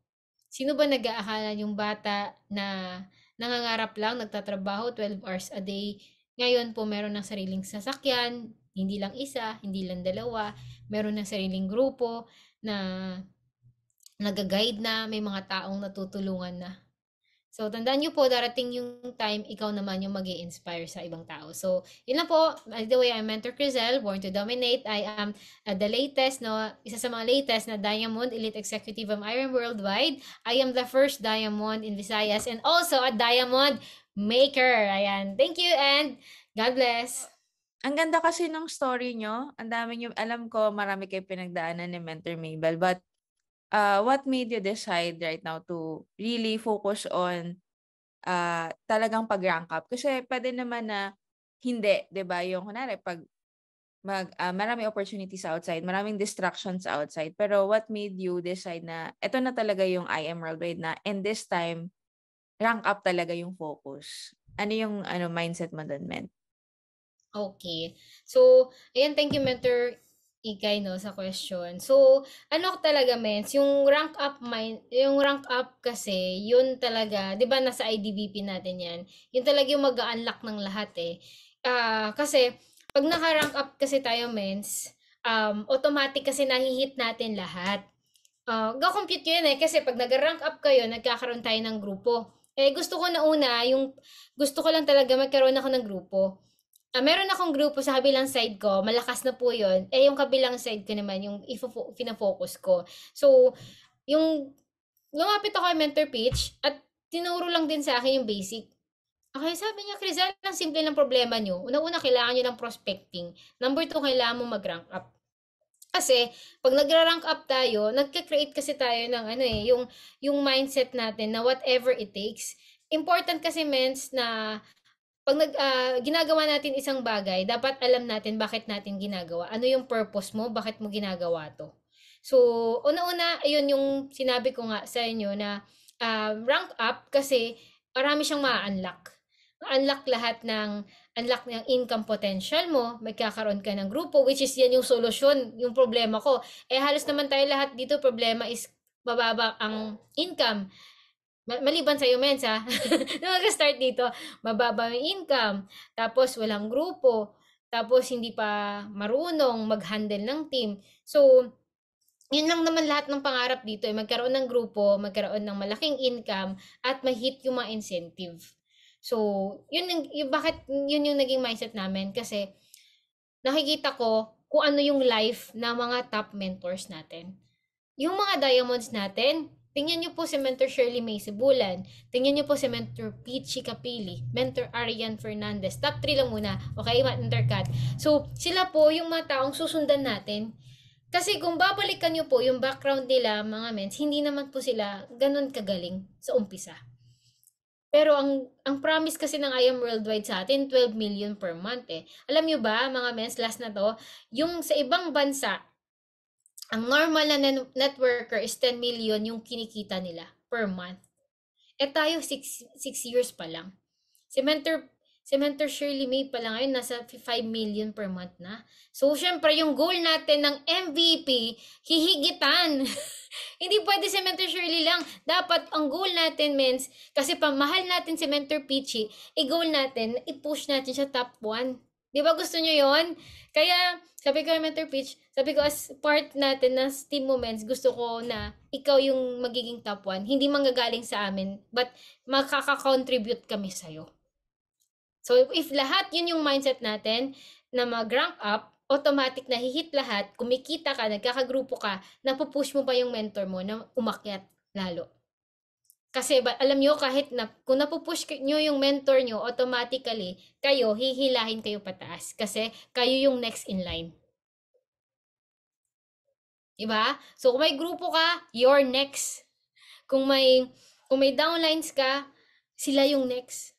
Sino ba nag-aakala yung bata na nangangarap lang, nagtatrabaho 12 hours a day, ngayon po meron ng sariling sasakyan, hindi lang isa, hindi lang dalawa, meron ng sariling grupo na nag-guide na, may mga taong natutulungan na. So, tandaan nyo po, darating yung time, ikaw naman yung mag inspire sa ibang tao. So, yun lang po. By the way, I'm Mentor Crizel, Born to Dominate. I am the latest, isa sa mga latest na Diamond Elite Executive of Iron Worldwide. I am the first Diamond in Visayas and also a Diamond Maker. Ayan. Thank you and God bless. Ang ganda kasi ng story nyo. Ang dami nyo, alam ko, marami kayo pinagdaanan ni Mentor Mabel. But what made you decide right now to really focus on talagang pag-rank up? Kasi pwede naman na hindi, 'di ba? Yung kunwari pag maraming opportunities outside, maraming distractions outside. Pero what made you decide na ito na talaga yung I am worldwide na and this time rank up talaga yung focus? Ano yung mindset mo doon, Men? Okay. So, ayan, thank you, Mentor Ikay, sa question. So, talaga, Mens, yung rank up kasi, yun talaga, di ba nasa IDVP natin yan, yun talaga yung mag-unlock ng lahat kasi, pag naka-rank up kasi tayo, Mens, automatic kasi nahihit natin lahat. Ga-compute ko yun eh, kasi pag nag-rank up kayo, nagkakaroon tayo ng grupo. Eh, gusto ko na una, gusto ko lang talaga magkaroon ako ng grupo. Meron akong grupo sa kabilang side ko, malakas na po yun. Eh, yung kabilang side ko naman, yung fina-focus ko. So, yung lumapit ako kay Mentor Pitch at tinuro lang din sa akin yung basic. Okay, sabi niya, Crizal, ang simple ng problema nyo. Una-una, kailangan nyo ng prospecting. Number two, kailangan mo mag-rank up. Kasi, pag nagra-rank up tayo, nagka-create kasi tayo ng yung mindset natin na whatever it takes. Important kasi, mens, na pag ginagawa natin isang bagay, dapat alam natin bakit natin ginagawa. Ano yung purpose mo, bakit mo ginagawa to. So, una-una, ayun yung sinabi ko nga sa inyo na rank up kasi marami siyang ma-unlock. Unlock lahat ng unlock ng income potential mo, magkakaroon ka ng grupo, which is yan yung solusyon, yung problema ko. Eh, halos naman tayo lahat dito, problema is mababa ang income. Maliban sa'yo, Mens, ha? Nung mag-start dito, mababa yung income, tapos walang grupo, tapos hindi pa marunong mag-handle ng team. So, yun lang naman lahat ng pangarap dito, eh, magkaroon ng grupo, magkaroon ng malaking income, at ma-hit yung mga incentive. So, bakit yun yung naging mindset namin kasi nakikita ko kung ano yung life ng mga top mentors natin. Yung mga diamonds natin, tingnan niyo po si Mentor Shirley May Sibulan, tingnan niyo po si Mentor Peachy Capili, Mentor Arian Fernandez, top 3 lang muna, okay, Mentor Kat. So, sila po yung mga taong susundan natin. Kasi kung babalikan niyo po yung background nila, mga mens, hindi naman po sila ganun kagaling sa umpisa. Pero ang promise kasi ng I Am Worldwide sa atin, 12 million per month eh. Alam nyo ba, mga mens, last na to, yung sa ibang bansa, ang normal na networker is 10 million yung kinikita nila per month. Eh tayo, 6 years pa lang. Si Mentor Shirley May pa lang ngayon, nasa 5 million per month na. So, syempre, yung goal natin ng MVP, hihigitan. Hindi pwede si Mentor Shirley lang. Dapat, ang goal natin, mens, kasi pamahal natin si Mentor Peachy, i-goal natin, i-push natin siya top 1. Di ba gusto nyo yon? Kaya, sabi ko kay Mentor Peach, sabi ko as part natin ng Team Moments, gusto ko na ikaw yung magiging top 1. Hindi manggagaling sa amin, but makaka-contribute kami sa'yo. So, if lahat yun yung mindset natin na mag-rank up, automatic na hihit lahat, kumikita ka, nagkakagrupo ka, napupush mo pa yung mentor mo na umakyat lalo. Kasi alam nyo, kahit kung napupush nyo yung mentor nyo, automatically, kayo, hihilahin kayo pataas. Kasi kayo yung next in line. Diba? So, kung may grupo ka, you're next. Kung may downlines ka, sila yung next.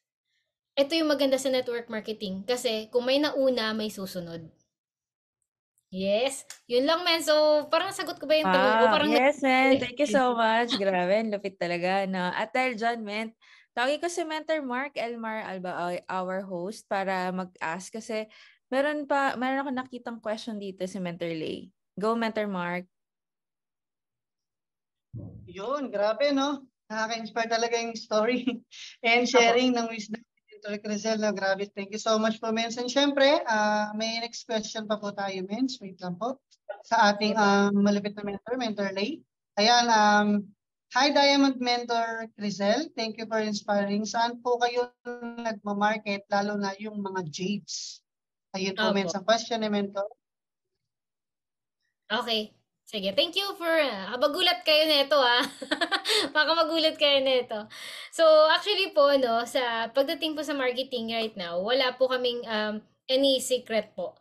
Ito yung maganda sa network marketing. Kasi kung may nauna, may susunod. Yes. Yun lang, men. So, parang sagot ko ba yung tanong ko? Parang yes, man. Thank you so much. Grabe, lupit talaga. No? At dahil dyan, men, tawagin ko si Mentor Mark Elmar Alba, our host, para mag-ask. Kasi meron ako nakitang question dito si Mentor Lay. Go, Mentor Mark. Yun, grabe, no? Nakaka-inspire talaga yung story and sharing ng wisdom ni Mentor Crisel. No? Grabe, thank you so much po, Mens. And syempre, may next question pa po tayo, Mens. Wait lang po. Sa ating malupit na mentor, Mentor Lay. Ayan, hi Diamond Mentor Crisel. Thank you for inspiring. Saan po kayo nagmamarket, lalo na yung mga jades? Ayun po, Mens, ang question ni Mentor. Okay. Sige, thank you for, magulat kayo nito Baka magulat kayo nito. So, actually po, no, sa pagdating po sa marketing right now, wala po kaming any secret po.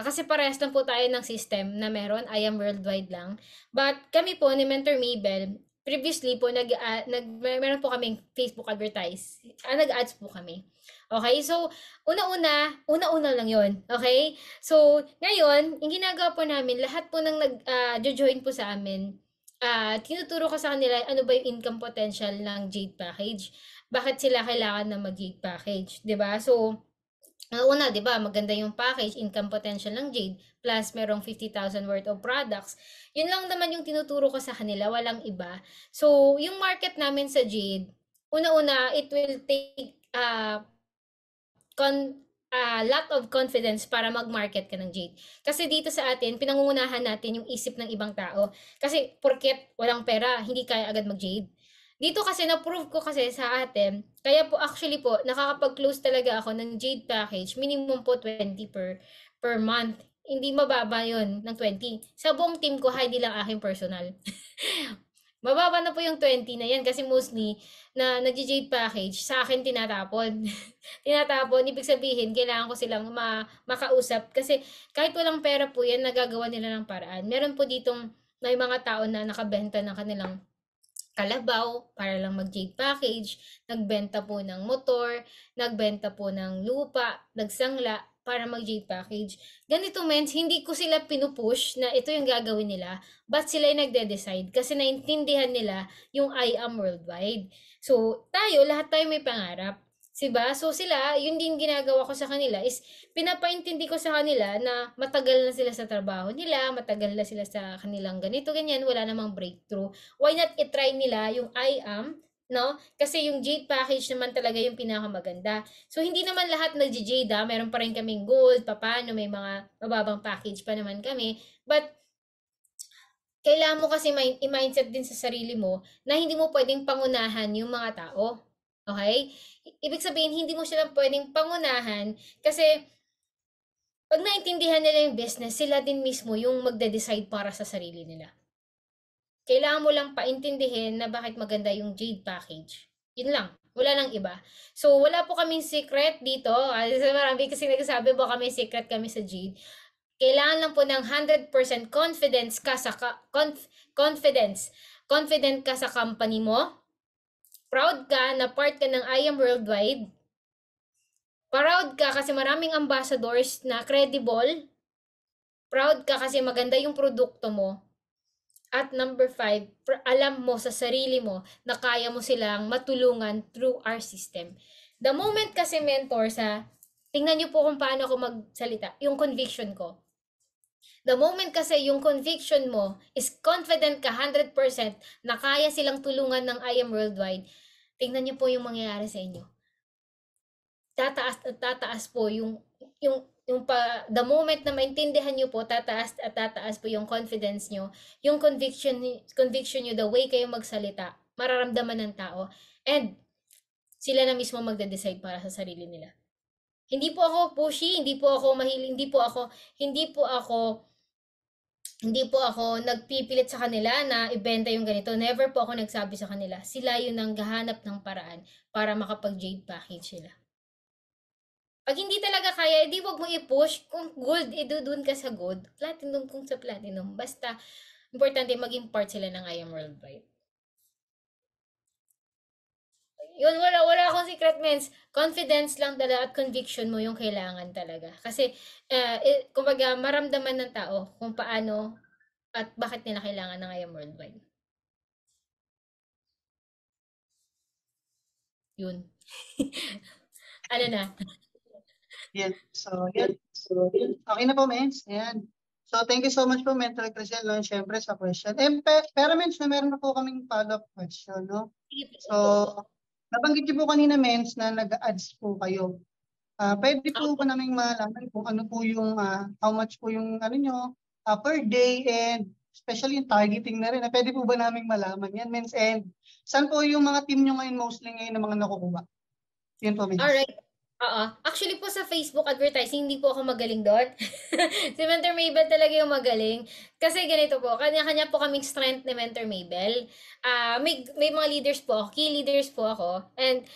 Kasi parehas lang po tayo ng system na meron, I Am Worldwide lang. But kami po ni Mentor Mabel, previously po, meron po kaming Facebook advertise. Nag-ads po kami. Okay, so una-una lang yon. Okay? So, ngayon, yung ginagawa po namin, lahat po ng nag-join po sa amin, tinuturo ko sa kanila ano ba yung income potential ng Jade Package. Bakit sila kailangan na mag-Jade Package, 'di ba? So, una, 'di ba, maganda yung package, income potential ng Jade, plus merong 50,000 worth of products. Yun lang naman yung tinuturo ko sa kanila, walang iba. So, yung market namin sa Jade, una-una, it will take lot of confidence para mag-market ka ng jade. Kasi dito sa atin, pinangungunahan natin yung isip ng ibang tao. Kasi porket walang pera, hindi kaya agad mag-jade. Dito kasi na-prove ko kasi sa atin, kaya po actually po, nakakapag-close talaga ako ng jade package, minimum po 20 per month. Hindi mababa yon ng 20. Sa buong team ko, hindi lang aking personal. Mababa na po yung 20 na yan kasi mostly na nag-jade package, sa akin tinatapon. Tinatapon, ibig sabihin, kailangan ko silang makausap kasi kahit walang pera po yan, nagagawa nila ng paraan. Meron po ditong may mga tao na nakabenta ng kanilang kalabaw para lang mag-jade package, nagbenta po ng motor, nagbenta po ng lupa, nagsangla para mag-jade package. Ganito means, hindi ko sila pinupush na ito yung gagawin nila, but sila yung nagde-decide kasi naintindihan nila yung I am worldwide. So, lahat tayo may pangarap. Diba? So sila, yun din ginagawa ko sa kanila is pinapaintindi ko sa kanila na matagal na sila sa trabaho nila, matagal na sila sa kanilang ganito, ganyan, wala namang breakthrough. Why not i-try nila yung I am, no? Kasi yung jade package naman talaga yung pinakamaganda. So hindi naman lahat nag-jade, meron pa rin kaming gold, papano, may mga mababang package pa naman kami. But kailangan mo kasi i-mindset din sa sarili mo na hindi mo pwedeng pangunahan yung mga tao. Okay? Ibig sabihin, hindi mo sila pwedeng pangunahan kasi pag naintindihan nila yung business, sila din mismo yung magde-decide para sa sarili nila. Kailangan mo lang paintindihin na bakit maganda yung jade package. Yun lang. Wala nang iba. So, wala po kaming secret dito. Marami kasi nagsasabi po kami secret kami sa jade. Kailangan lang po ng 100% confidence ka sa confidence. Confident ka sa company mo. Proud ka na part ka ng I am worldwide. Proud ka kasi maraming ambassadors na credible. Proud ka kasi maganda yung produkto mo. At number 5, alam mo sa sarili mo na kaya mo silang matulungan through our system. The moment kasi mentor tingnan niyo po kung paano ako magsalita, yung conviction ko. The moment kasi yung conviction mo is confident ka 100% na kaya silang tulungan ng I am worldwide, tingnan niyo po yung mangyayari sa inyo. Tataas at tataas po the moment na maintindihan niyo po, tataas at tataas po yung confidence niyo, yung conviction niyo, the way kayo magsalita, mararamdaman ng tao, and sila na mismo magde-decide para sa sarili nila. Hindi po ako pushy, hindi po ako mahilig, hindi po ako nagpipilit sa kanila na ibenta yung ganito. Never po ako nagsabi sa kanila. Sila yung nanggahanap ng paraan para makapag-jade package sila. Pag hindi talaga kaya, edi wag mo i-push. Kung gold, idudun ka sa gold. Platinum kung sa platinum. Basta, importante maging part sila ng I am worldwide. Yun, wala akong secret, mens. Confidence lang talaga at conviction mo yung kailangan talaga. Kasi, kumbaga, maramdaman ng tao kung paano at bakit nila kailangan ng I am worldwide. Yun. Ano na? Yan. So, yan. Okay na po, Mens. Ayan. So, thank you so much po, Mentor Crisel, no? Siyempre, sa question. Pero, Mens, na meron na po kaming follow-up question, no? So, nabanggit niyo po kanina, Mens, na nag-ads po kayo. Pwede po ba naming malaman kung ano po yung, how much po yung, nyo, per day, and especially yung targeting na rin. Pwede po ba naming malaman yan, Mens? And saan po yung mga team nyo ngayon, mostly ngayon, na mga nakukuha? Yun po, Mens. Alright. Actually po sa Facebook advertising, hindi po ako magaling doon. Si Mentor Mabel talaga yung magaling. Kasi ganito po, kanya-kanya po kaming strength ni Mentor Mabel. May mga leaders po ako, key leaders po ako. And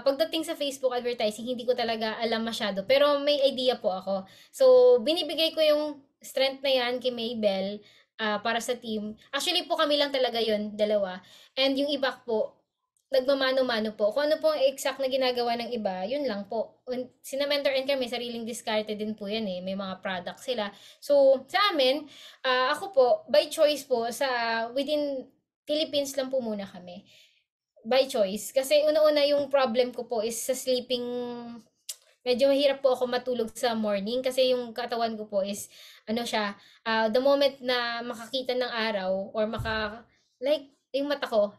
pagdating sa Facebook advertising, hindi ko talaga alam masyado. Pero may idea po ako. So, binibigay ko yung strength na yan kay Mabel para sa team. Actually po kami lang talaga yun, dalawa. And yung iba po, nagmamano-mano po. Kung ano po ang exact na ginagawa ng iba, yun lang po. Sina Mentor and kami, sariling discarded din po yan eh. May mga product sila. So, sa amin, ako po, by choice po, within Philippines lang po muna kami. By choice. Kasi una-una yung problem ko po is sa sleeping, medyo mahirap po ako matulog sa morning kasi yung katawan ko po is, the moment na makakita ng araw or yung mata ko,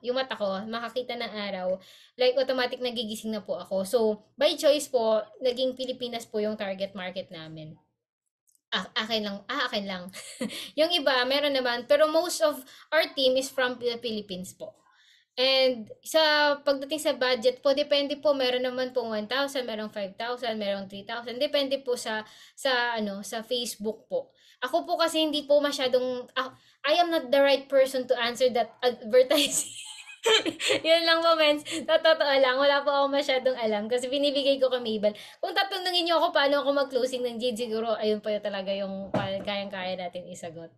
makakita ng araw, like automatic nagigising na po ako. So, by choice po, naging Pilipinas po yung target market namin. Akin lang. Yung iba, meron naman, pero most of our team is from the Philippines po. And sa pagdating sa budget po, depende po, meron naman po 1,000, merong 5,000, merong 3,000, depende po sa Facebook po. Ako po kasi hindi po masyadong, I am not the right person to answer that advertising. Yun lang po, Mens. Totoo lang, wala po ako masyadong alam kasi binibigay ko kay Mabel. Kung tatanungin niyo ako paano ako mag-closing ng Jade, siguro ayun pa talaga yung kayang-kaya natin isagot.